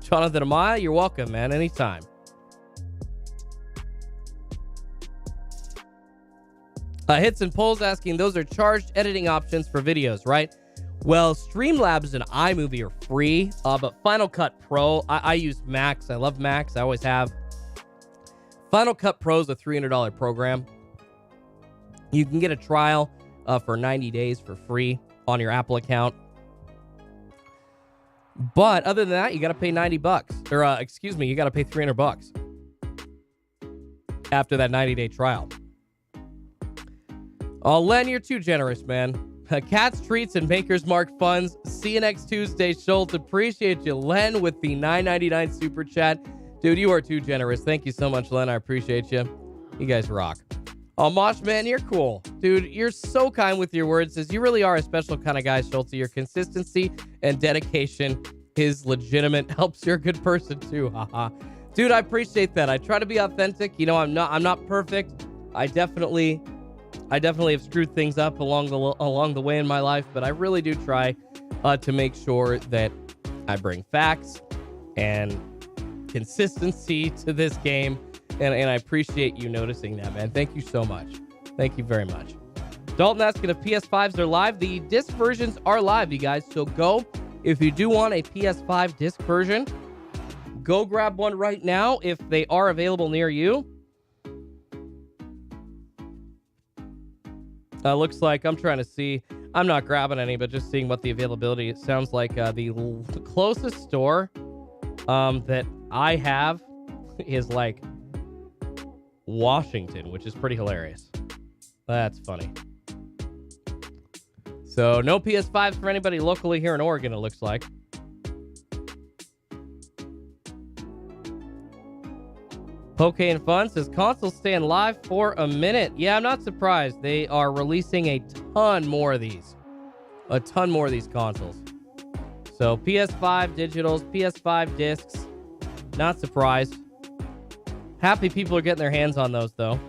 Jonathan Amaya, you're welcome, man. Anytime. Hits and Polls asking, those are charged editing options for videos, right? Well, Streamlabs and iMovie are free, but Final Cut Pro, I use Max. I love Max. I always have. Final Cut Pro is a $300 program. You can get a trial for 90 days for free on your Apple account. But other than that, you got to pay $90. Or, you got to pay $300 after that 90-day trial. Oh, Len, you're too generous, man. Cats, Treats, and Maker's Mark funds. See you next Tuesday, Schultz. Appreciate you, Len, with the $9.99 super chat. Dude, you are too generous. Thank you so much, Len. I appreciate you. You guys rock. Oh, Mosh, man, you're cool. Dude, you're so kind with your words. Says you really are a special kind of guy, Schultz. Your consistency and dedication is legitimate. Helps you're a good person, too. Haha. Dude, I appreciate that. I try to be authentic. You know, I'm not perfect. I definitely have screwed things up along the way in my life, but I really do try to make sure that I bring facts and consistency to this game, and I appreciate you noticing that, man. Thank you so much. Thank you very much. Dalton asking if PS5s are live. The disc versions are live, you guys, so go. If you do want a PS5 disc version, go grab one right now if they are available near you. Looks like I'm trying to see. I'm not grabbing any, but just seeing what the availability. It sounds like the closest store that I have is like Washington, which is pretty hilarious. That's funny. So no PS5s for anybody locally here in Oregon, it looks like. Poke and Fun says consoles stand live for a minute. Yeah, I'm not surprised. They are releasing a ton more of these. A ton more of these consoles. So PS5 digitals, PS5 discs. Not surprised. Happy people are getting their hands on those, though.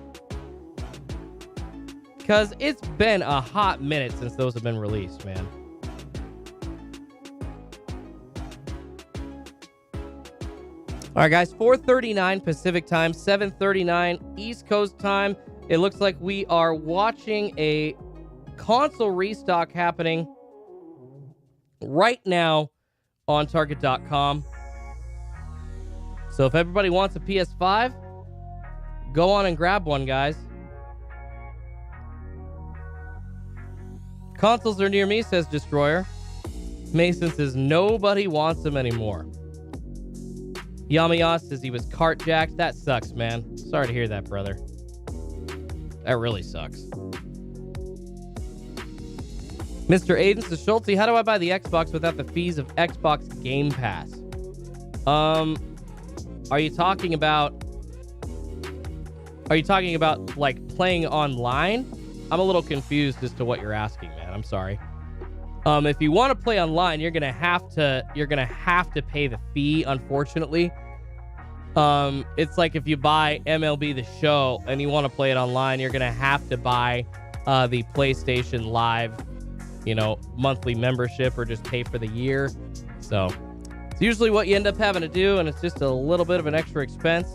Because it's been a hot minute since those have been released, man. All right, guys, 4:39 Pacific time, 7:39 East Coast time. It looks like we are watching a console restock happening right now on Target.com. So if everybody wants a PS5, go on and grab one, guys. Consoles are near me, says Destroyer. Mason says nobody wants them anymore. Yamaya says he was cartjacked. That sucks, man. Sorry to hear that, brother. That really sucks. Mr. Aiden says, Schulte, how do I buy the Xbox without the fees of Xbox Game Pass? Are you talking about like playing online? I'm a little confused as to what you're asking, man. I'm sorry. If you want to play online, you're gonna have to pay the fee, unfortunately. It's like if you buy MLB The Show and you want to play it online, you're gonna have to buy the PlayStation Live, monthly membership, or just pay for the year. So it's usually what you end up having to do, and it's just a little bit of an extra expense.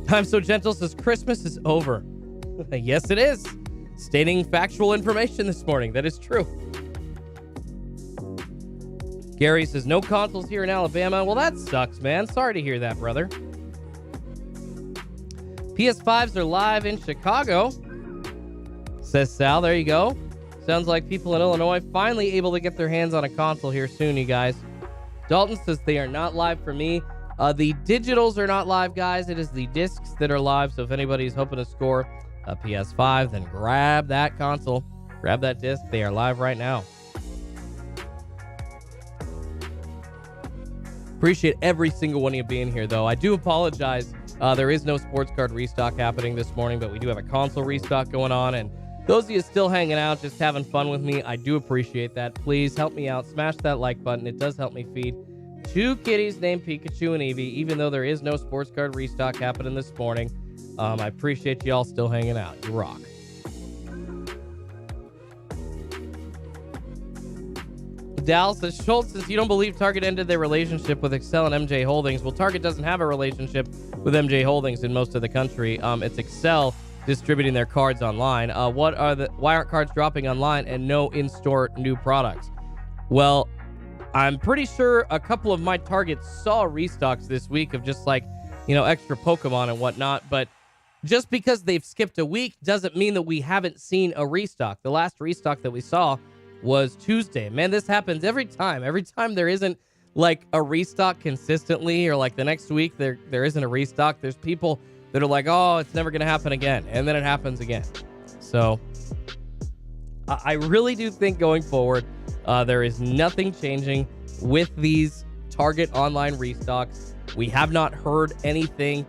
I'm So Gentle says Christmas is over. Yes, it is. Stating factual information this morning. That is true. Gary says no consoles here in Alabama. Well, that sucks, man. Sorry to hear that, brother. PS5s are live in Chicago, says Sal. There you go. Sounds like people in Illinois finally able to get their hands on a console here soon, you guys. Dalton says they are not live for me. The digitals are not live, guys. It is the discs that are live. So if anybody's hoping to score a PS5, then grab that console. Grab that disc. They are live right now. Appreciate every single one of you being here, though. I do apologize. There is no sports card restock happening this morning, but we do have a console restock going on. And those of you still hanging out, just having fun with me, I do appreciate that. Please help me out. Smash that like button. It does help me feed 2 kitties named Pikachu and Eevee, even though there is no sports card restock happening this morning. I appreciate y'all still hanging out. You rock. Dal says, Schultz says, you don't believe Target ended their relationship with Excel and MJ Holdings. Well, Target doesn't have a relationship with MJ Holdings in most of the country. It's Excel distributing their cards online. Why aren't cards dropping online and no in-store new products? Well, I'm pretty sure a couple of my Targets saw restocks this week of just extra Pokemon and whatnot, but just because they've skipped a week doesn't mean that we haven't seen a restock. The last restock that we saw was Tuesday. Man, this happens every time. Every time there isn't a restock consistently, or the next week there isn't a restock, there's people that are like, oh, it's never going to happen again. And then it happens again. So I really do think going forward, there is nothing changing with these Target online restocks. We have not heard anything,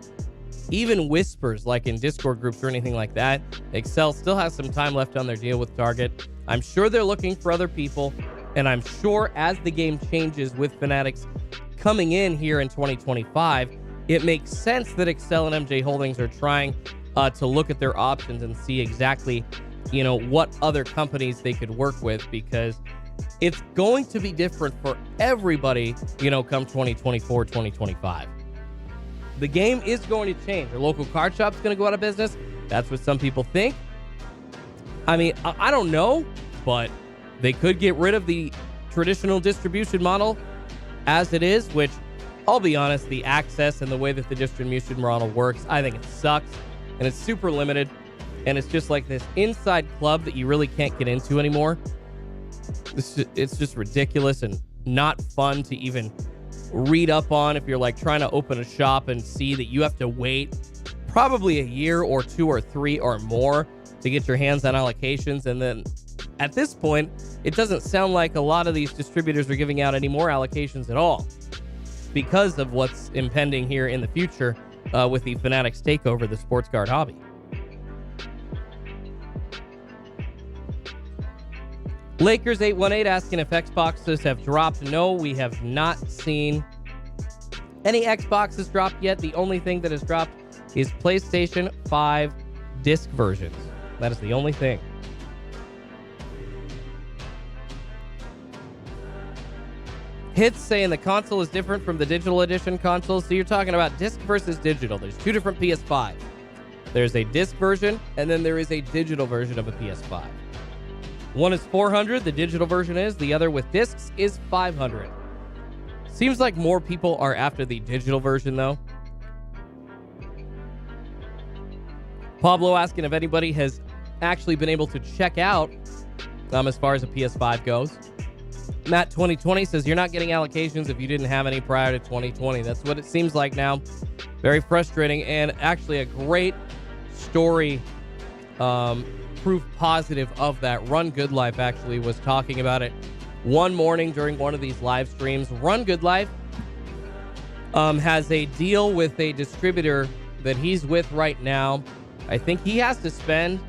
even whispers in Discord groups or anything like that. Excel still has some time left on their deal with Target. I'm sure they're looking for other people, and I'm sure as the game changes with Fanatics coming in here in 2025, it makes sense that Excel and MJ Holdings are trying to look at their options and see exactly, what other companies they could work with, because it's going to be different for everybody, come 2024, 2025. The game is going to change. Your local card shop's going to go out of business. That's what some people think. I mean, I don't know, but they could get rid of the traditional distribution model as it is, which, I'll be honest, the access and the way that the distribution model works, I think it sucks, and it's super limited, and it's just like this inside club that you really can't get into anymore. It's just ridiculous and not fun to even read up on if you're trying to open a shop and see that you have to wait probably a year or 2 or 3 or more to get your hands on allocations. And then at this point, it doesn't sound like a lot of these distributors are giving out any more allocations at all because of what's impending here in the future with the Fanatics takeover of the sports card hobby. Lakers 818 asking if Xboxes have dropped. No, we have not seen any Xboxes dropped yet. The only thing that has dropped is PlayStation 5 disc versions. That is the only thing. Hits saying the console is different from the digital edition consoles. So you're talking about disc versus digital. There's 2 different PS5. There's a disc version, and then there is a digital version of a PS5. One is $400, the digital version is. The other with discs is $500. Seems like more people are after the digital version, though. Pablo asking if anybody has actually been able to check out as far as a PS5 goes. Matt 2020 says you're not getting allocations if you didn't have any prior to 2020. That's what it seems like now. Very frustrating, and actually a great story proof positive of that. Run Good Life actually was talking about it one morning during one of these live streams. Run Good Life has a deal with a distributor that he's with right now. I think he has to spend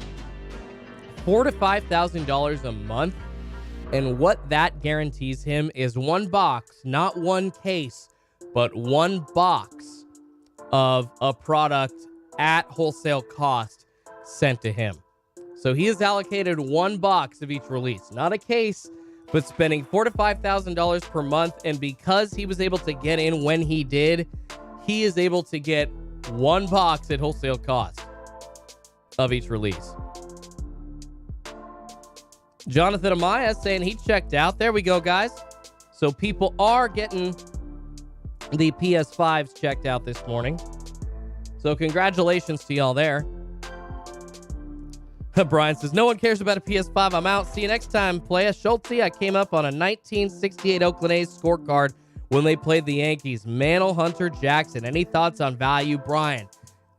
$4,000 to $5,000 a month. And what that guarantees him is one box, not one case, but one box of a product at wholesale cost sent to him. So he is allocated one box of each release, not a case, but spending $4,000 to $5,000 per month. And because he was able to get in when he did, he is able to get one box at wholesale cost of each release. Jonathan Amaya saying he checked out. There we go, guys. So people are getting the PS5s checked out this morning. So congratulations to y'all there. Brian says, no one cares about a PS5. I'm out. See you next time, playa. Schulte, I came up on a 1968 Oakland A's scorecard when they played the Yankees. Mantle, Hunter, Jackson. Any thoughts on value? Brian,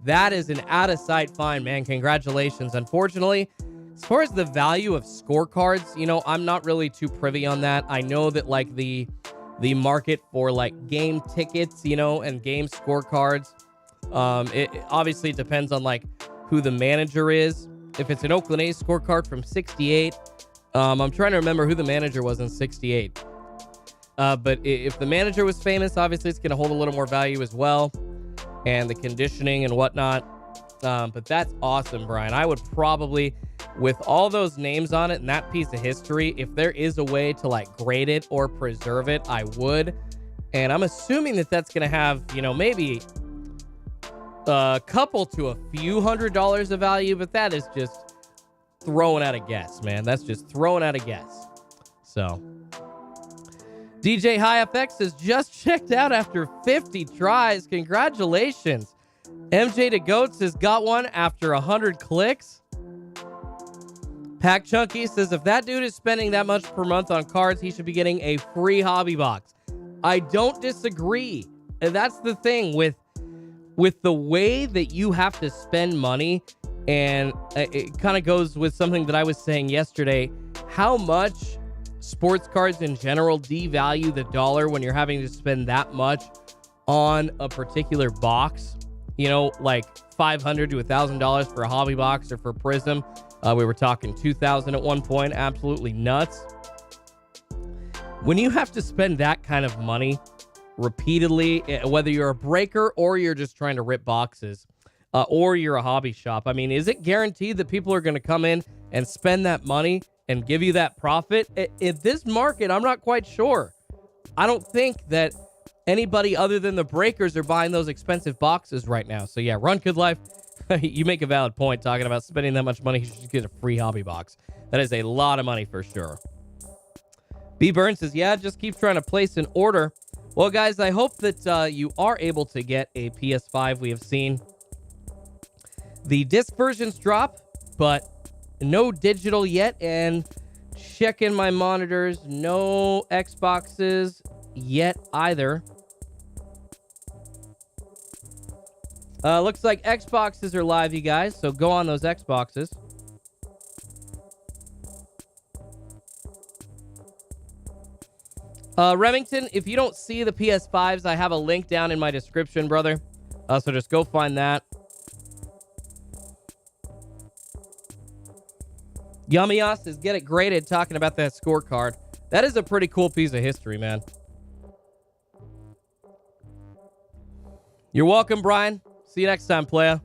that is an out-of-sight find, man. Congratulations. Unfortunately, as far as the value of scorecards, I'm not really too privy on that. I know that, like, the market for, like, game tickets, and game scorecards, it obviously depends on, like, who the manager is. If it's an Oakland A's scorecard from 68, I'm trying to remember who the manager was in 68. But if the manager was famous, obviously it's going to hold a little more value as well, and the conditioning and whatnot. But that's awesome, Brian. I would probably, with all those names on it and that piece of history, if there is a way to, like, grade it or preserve it, I would. And I'm assuming that that's going to have, maybe a couple to a few $100s of value, but that is just throwing out a guess, man. That's just throwing out a guess. So DJ HiFX has just checked out after 50 tries. Congratulations. MJ to Goats has got one after 100 clicks. Pack Chunky says, if that dude is spending that much per month on cards, he should be getting a free hobby box. I don't disagree. And that's the thing with the way that you have to spend money, and it kind of goes with something that I was saying yesterday, how much sports cards in general devalue the dollar when you're having to spend that much on a particular box, like $500 to $1,000 for a hobby box or for Prism. We were talking $2,000 at one point. Absolutely nuts. When you have to spend that kind of money repeatedly, whether you're a breaker or you're just trying to rip boxes, or you're a hobby shop, I mean, is it guaranteed that people are going to come in and spend that money and give you that profit? In this market, I'm not quite sure. I don't think that anybody other than the breakers are buying those expensive boxes right now. So yeah, Run Good Life, you make a valid point talking about spending that much money. You should get a free hobby box. That is a lot of money for sure. B. Burns says, yeah, just keep trying to place an order. Well, guys, I hope that you are able to get a PS5. We have seen the disc versions drop, but no digital yet. And checking my monitors, no Xboxes yet either. Looks like Xboxes are live, you guys, so go on those Xboxes. Remington, if you don't see the PS5s, I have a link down in my description, brother. So just go find that. Yummy says, get it graded, talking about that scorecard. That is a pretty cool piece of history, man. You're welcome, Brian. See you next time, playa.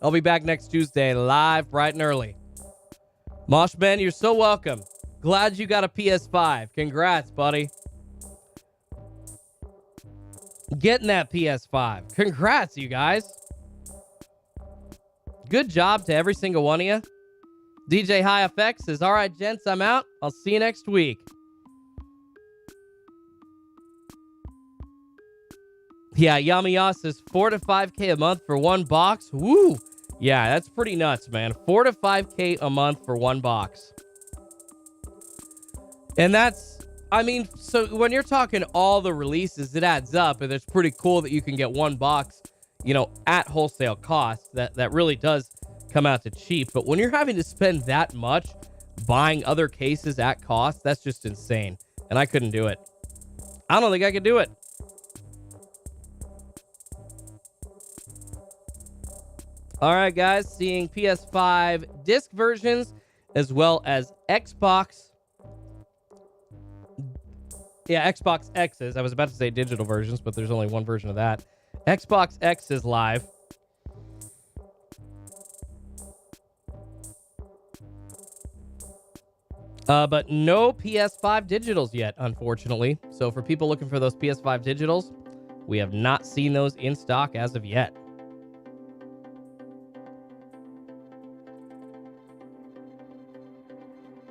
I'll be back next Tuesday, live, bright and early. Moshman, you're so welcome. Glad you got a PS5. Congrats, buddy. Getting that PS5. Congrats, you guys. Good job to every single one of you. DJ HiFX says, all right, gents, I'm out. I'll see you next week. Yeah, Yamiya says 4 to 5K a month for one box. Woo! Yeah, that's pretty nuts, man. 4 to 5K a month for one box. And that's, I mean, so when you're talking all the releases, it adds up, and it's pretty cool that you can get one box, at wholesale cost. That really does come out to cheap. But when you're having to spend that much buying other cases at cost, that's just insane. And I couldn't do it. I don't think I could do it. All right, guys, seeing PS5 disc versions as well as Xbox. Yeah, Xbox X's. I was about to say digital versions, but there's only one version of that. Xbox X is live. But no PS5 digitals yet, unfortunately. So for people looking for those PS5 digitals, we have not seen those in stock as of yet.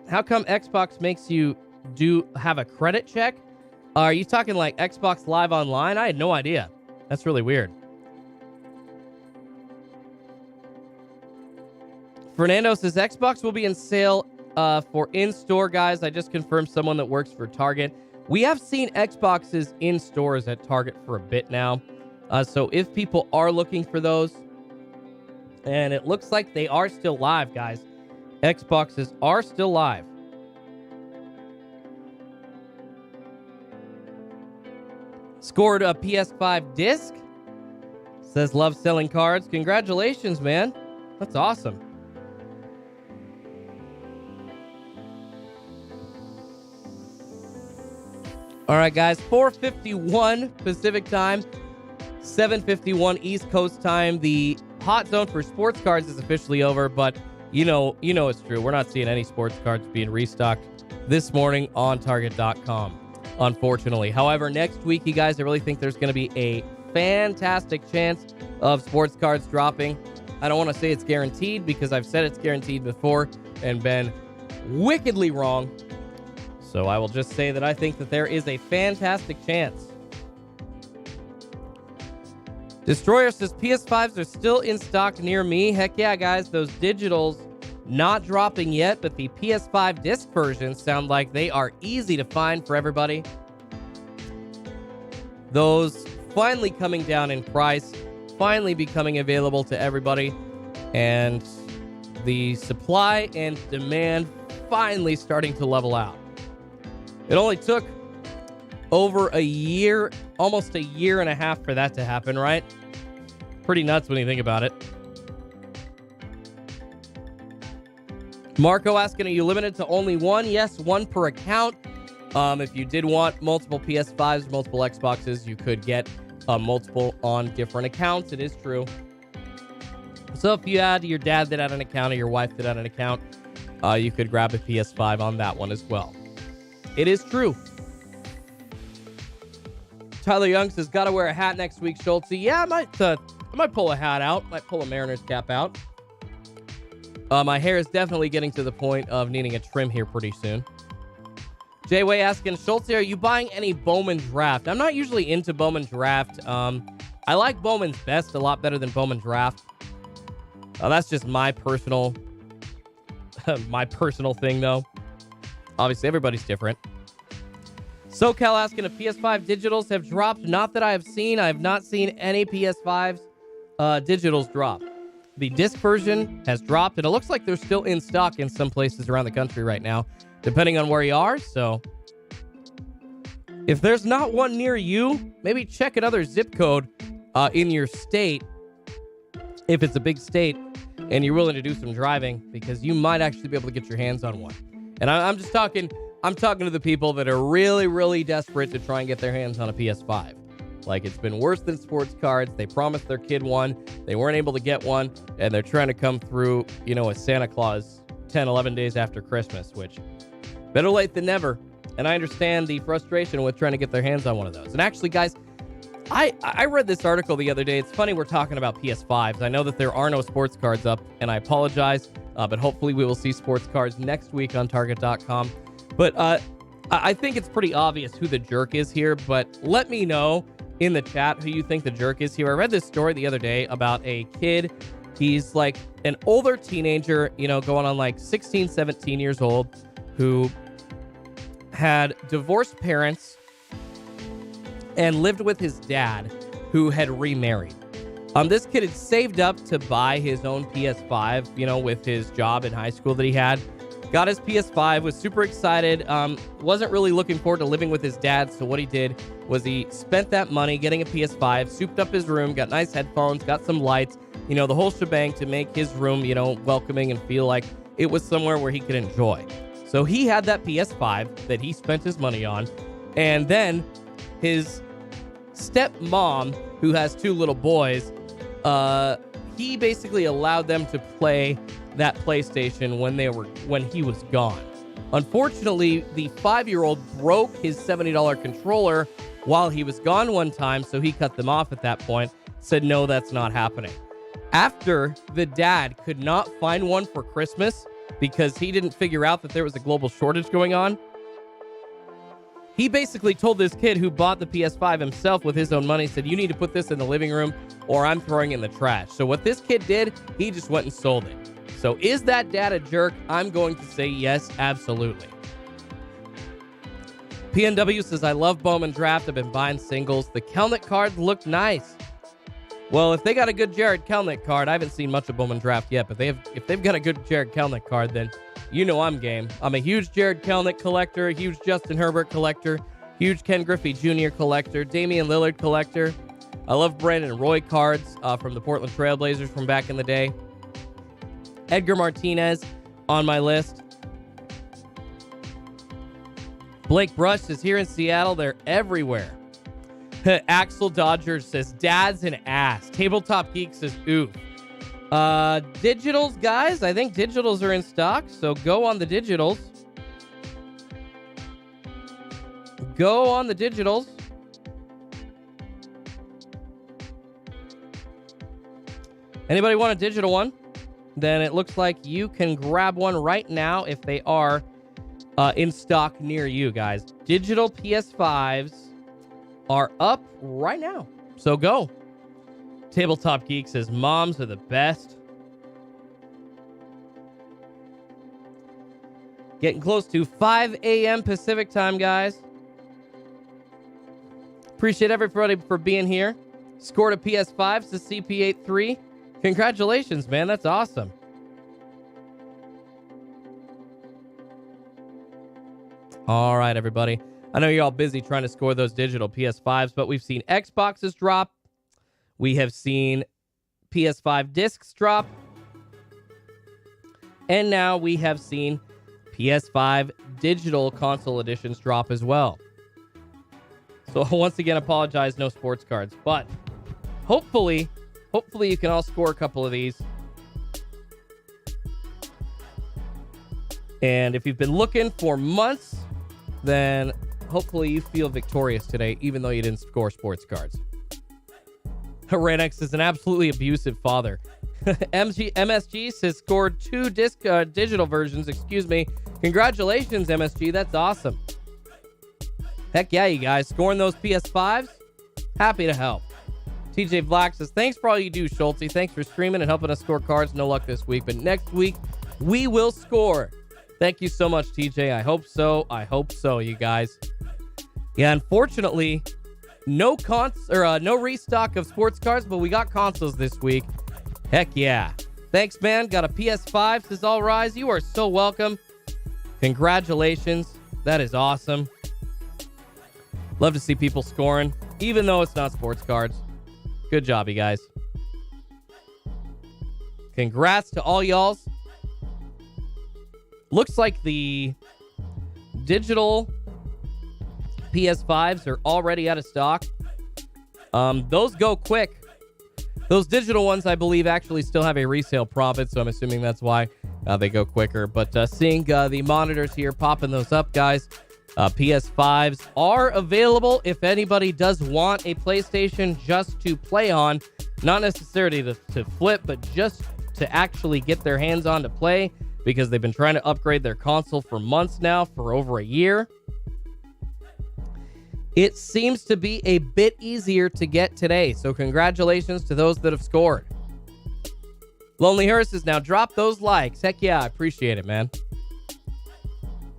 How come Xbox makes you have a credit check? Are you talking like Xbox Live Online? I had no idea. That's really weird. Fernando says Xbox will be in sale for in-store, guys. I just confirmed someone that works for Target. We have seen Xboxes in stores at Target for a bit now. So if people are looking for those, and it looks like they are still live, guys. Xboxes are still live. Scored a PS5 disc. Says love selling cards. Congratulations, man. That's awesome. All right, guys. 4:51 Pacific time, 7:51 East Coast time. The hot zone for sports cards is officially over, but you know it's true. We're not seeing any sports cards being restocked this morning on Target.com. Unfortunately. However, next week, you guys, I really think there's going to be a fantastic chance of sports cards dropping. I don't want to say it's guaranteed because I've said it's guaranteed before and been wickedly wrong. So I will just say that I think that there is a fantastic chance. Destroyer says PS5s are still in stock near me. Heck yeah, guys. Those digitals not dropping yet, but the PS5 disc versions sound like they are easy to find for everybody. Those finally coming down in price, finally becoming available to everybody, and the supply and demand finally starting to level out. It only took over a year, almost a year and a half for that to happen, right? Pretty nuts when you think about it. Marco asking, are you limited to only one? Yes, one per account. If you did want multiple PS5s, multiple Xboxes, you could get multiple on different accounts. It is true. So if you had your dad that had an account or your wife that had an account, you could grab a PS5 on that one as well. It is true. Tyler Young says, gotta wear a hat next week, Schultz. Yeah, I might pull a hat out. Might pull a Mariners cap out. My hair is definitely getting to the point of needing a trim here pretty soon. Jay-Way asking, Schultz, are you buying any Bowman Draft? I'm not usually into Bowman Draft. I like Bowman's Best a lot better than Bowman Draft. That's just my personal thing, though. Obviously, everybody's different. SoCal asking if PS5 digitals have dropped. Not that I have seen. I have not seen any PS5s digitals drop. The disc version has dropped, and it looks like they're still in stock in some places around the country right now, depending on where you are. So if there's not one near you, maybe check another zip code in your state, if it's a big state, and you're willing to do some driving, because you might actually be able to get your hands on one. And I'm talking to the people that are really, really desperate to try and get their hands on a PS5. Like, it's been worse than sports cards. They promised their kid one. They weren't able to get one, and they're trying to come through, as Santa Claus 10, 11 days after Christmas, which better late than never. And I understand the frustration with trying to get their hands on one of those. And actually, guys, I read this article the other day. It's funny we're talking about PS5s. I know that there are no sports cards up, and I apologize, but hopefully we will see sports cards next week on Target.com. But I think it's pretty obvious who the jerk is here, but let me know in the chat who you think the jerk is here. I read this story the other day about a kid. He's like an older teenager, going on like 16, 17 years old, who had divorced parents and lived with his dad, who had remarried. This kid had saved up to buy his own PS5, with his job in high school that he had. Got his PS5, was super excited, wasn't really looking forward to living with his dad, so what he did was he spent that money getting a PS5, souped up his room, got nice headphones, got some lights, the whole shebang to make his room, welcoming and feel like it was somewhere where he could enjoy. So he had that PS5 that he spent his money on, and then his stepmom, who has 2 little boys, he basically allowed them to play that PlayStation when he was gone. Unfortunately, the 5-year-old broke his $70 controller while he was gone one time, so he cut them off at that point, said no, that's not happening. After the dad could not find one for Christmas because he didn't figure out that there was a global shortage going on, he basically told this kid who bought the PS5 himself with his own money, said, you need to put this in the living room or I'm throwing it in the trash. So what this kid did, he just went and sold it. So is that dad a jerk? I'm going to say yes, absolutely. PNW says, I love Bowman Draft. I've been buying singles. The Kelnick cards look nice. Well, if they got a good Jared Kelnick card, I haven't seen much of Bowman Draft yet, but if they've got a good Jared Kelnick card, then you know I'm game. I'm a huge Jared Kelnick collector, a huge Justin Herbert collector, huge Ken Griffey Jr. collector, Damian Lillard collector. I love Brandon Roy cards from the Portland Trailblazers from back in the day. Edgar Martinez on my list. Blake Brush is here in Seattle. They're everywhere. Axel Dodger says, dad's an ass. Tabletop Geek says, oof. Digitals, guys. I think digitals are in stock, so go on the digitals. Go on the digitals. Anybody want a digital one? Then it looks like you can grab one right now if they are in stock near you, guys. Digital PS5s are up right now, so go. Tabletop Geek says, moms are the best. Getting close to 5 a.m. Pacific time, guys. Appreciate everybody for being here. Scored a PS5 to CP83. Congratulations, man. That's awesome. All right, everybody. I know you're all busy trying to score those digital PS5s, but we've seen Xboxes drop. We have seen PS5 discs drop. And now we have seen PS5 digital console editions drop as well. So once again, apologize, no sports cards. But hopefully you can all score a couple of these. And if you've been looking for months, then hopefully you feel victorious today, even though you didn't score sports cards. Renex is an absolutely abusive father. MSG has scored 2 digital versions. Excuse me. Congratulations, MSG. That's awesome. Heck yeah, you guys. Scoring those PS5s? Happy to help. TJ Black says, thanks for all you do, Schulte. Thanks for streaming and helping us score cards. No luck this week, but next week we will score. Thank you so much, TJ. I hope so. I hope so, you guys. Yeah, unfortunately, no restock of sports cards, but we got consoles this week. Heck yeah. Thanks, man. Got a PS5, says All Rise. You are so welcome. Congratulations. That is awesome. Love to see people scoring, even though it's not sports cards. Good job, you guys. Congrats to all y'alls. Looks like the digital PS5s are already out of stock. Those go quick. Those digital ones, I believe, actually still have a resale profit, so I'm assuming that's why they go quicker. But seeing the monitors here, popping those up, guys. PS5s are available if anybody does want a PlayStation just to play on. Not necessarily to flip, but just to actually get their hands on to play, because they've been trying to upgrade their console for months now, for over a year. It seems to be a bit easier to get today, so congratulations to those that have scored. Lonely Hearse is now drop those likes. Heck yeah, I appreciate it, man.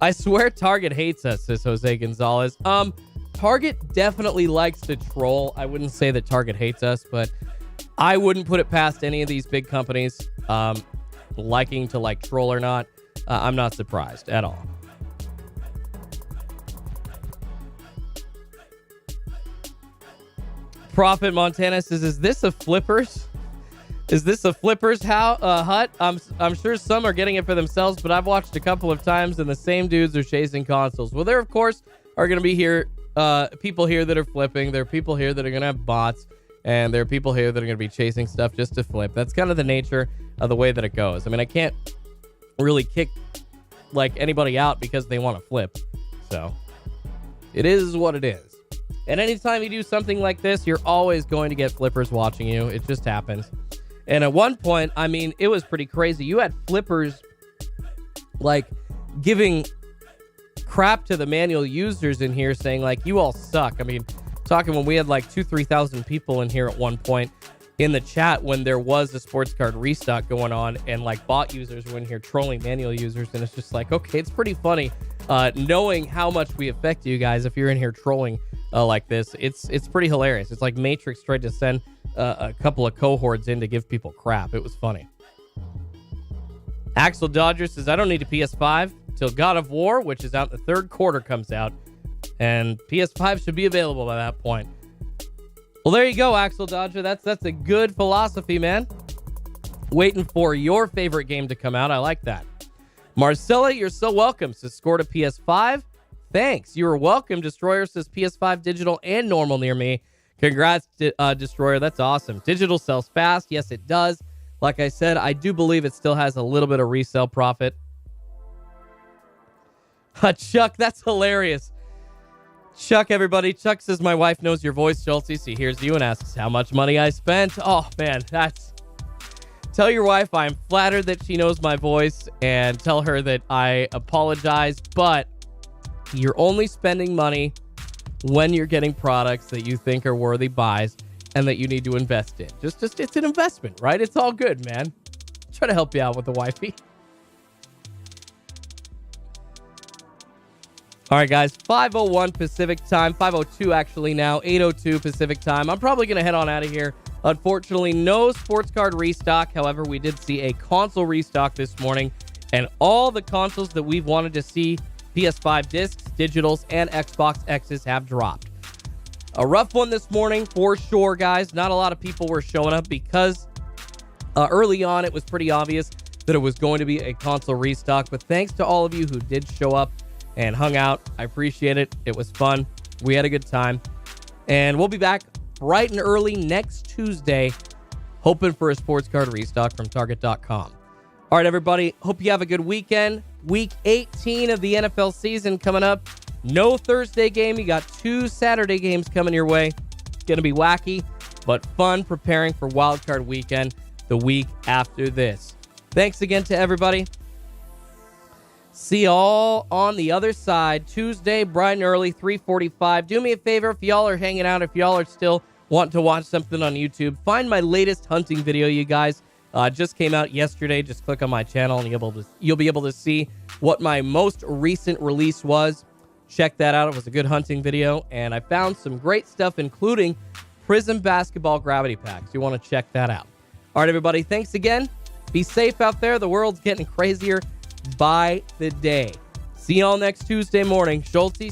I swear Target hates us, says Jose Gonzalez. Target definitely likes to troll. I wouldn't say that Target hates us, but I wouldn't put it past any of these big companies liking to troll or not. I'm not surprised at all. Prophet Montana says, is this a flippers? Is this a flipper's hut? I'm sure some are getting it for themselves, but I've watched a couple of times and the same dudes are chasing consoles. Well, there, of course, are going to be people here that are flipping. There are people here that are going to have bots, and there are people here that are going to be chasing stuff just to flip. That's kind of the nature of the way that it goes. I mean, I can't really kick like anybody out because they want to flip. So it is what it is. And anytime you do something like this, you're always going to get flippers watching you. It just happens. And at one point, I mean, it was pretty crazy. You had flippers like giving crap to the manual users in here saying like, you all suck. I mean, talking when we had like 3,000 people in here at one point in the chat when there was a sports card restock going on, and like bot users were in here trolling manual users. And it's just like, okay, it's pretty funny knowing how much we affect you guys if you're in here trolling like this. It's pretty hilarious. It's like Matrix tried to send a couple of cohorts in to give people crap. It was funny. Axel Dodger says, I don't need a PS5 till God of War, which is out in the third quarter, comes out. And PS5 should be available by that point. Well, there you go, Axel Dodger. That's a good philosophy, man. Waiting for your favorite game to come out. I like that. Marcella, you're so welcome. Says, scored a PS5. Thanks. You are welcome. Destroyer says PS5 digital and normal near me. Congrats, Destroyer. That's awesome. Digital sells fast. Yes, it does. Like I said, I do believe it still has a little bit of resale profit. Chuck, that's hilarious. Chuck, everybody. Chuck says, my wife knows your voice, Chelsea. He hears you and asks how much money I spent. Oh, man, that's... Tell your wife I'm flattered that she knows my voice, and tell her that I apologize, but you're only spending money when you're getting products that you think are worthy buys and that you need to invest in. Just it's an investment, right? It's all good, man. Try to help you out with the wifey. All right, guys, 5:01 Pacific time, 5:02 actually now, 8:02 Pacific time. I'm probably going to head on out of here. Unfortunately, no sports card restock. However, we did see a console restock this morning, and all the consoles that we've wanted to see, PS5 discs, digitals, and Xbox X's have dropped. A rough one this morning for sure, guys. Not a lot of people were showing up because early on it was pretty obvious that it was going to be a console restock. But thanks to all of you who did show up and hung out. I appreciate it. It was fun. We had a good time. And we'll be back bright and early next Tuesday, hoping for a sports card restock from Target.com. All right, everybody. Hope you have a good weekend. Week 18 of the NFL season coming up. No Thursday game. You got 2 Saturday games coming your way. It's going to be wacky, but fun preparing for wildcard weekend the week after this. Thanks again to everybody. See y'all on the other side. Tuesday, bright and early, 3:45. Do me a favor, if y'all are hanging out, if y'all are still wanting to watch something on YouTube, find my latest hunting video, you guys. Just came out yesterday. Just click on my channel and you'll be able to see what my most recent release was. Check that out. It was a good hunting video, and I found some great stuff, including Prism Basketball Gravity Packs. You want to check that out. All right, everybody. Thanks again. Be safe out there. The world's getting crazier by the day. See y'all next Tuesday morning. Schulte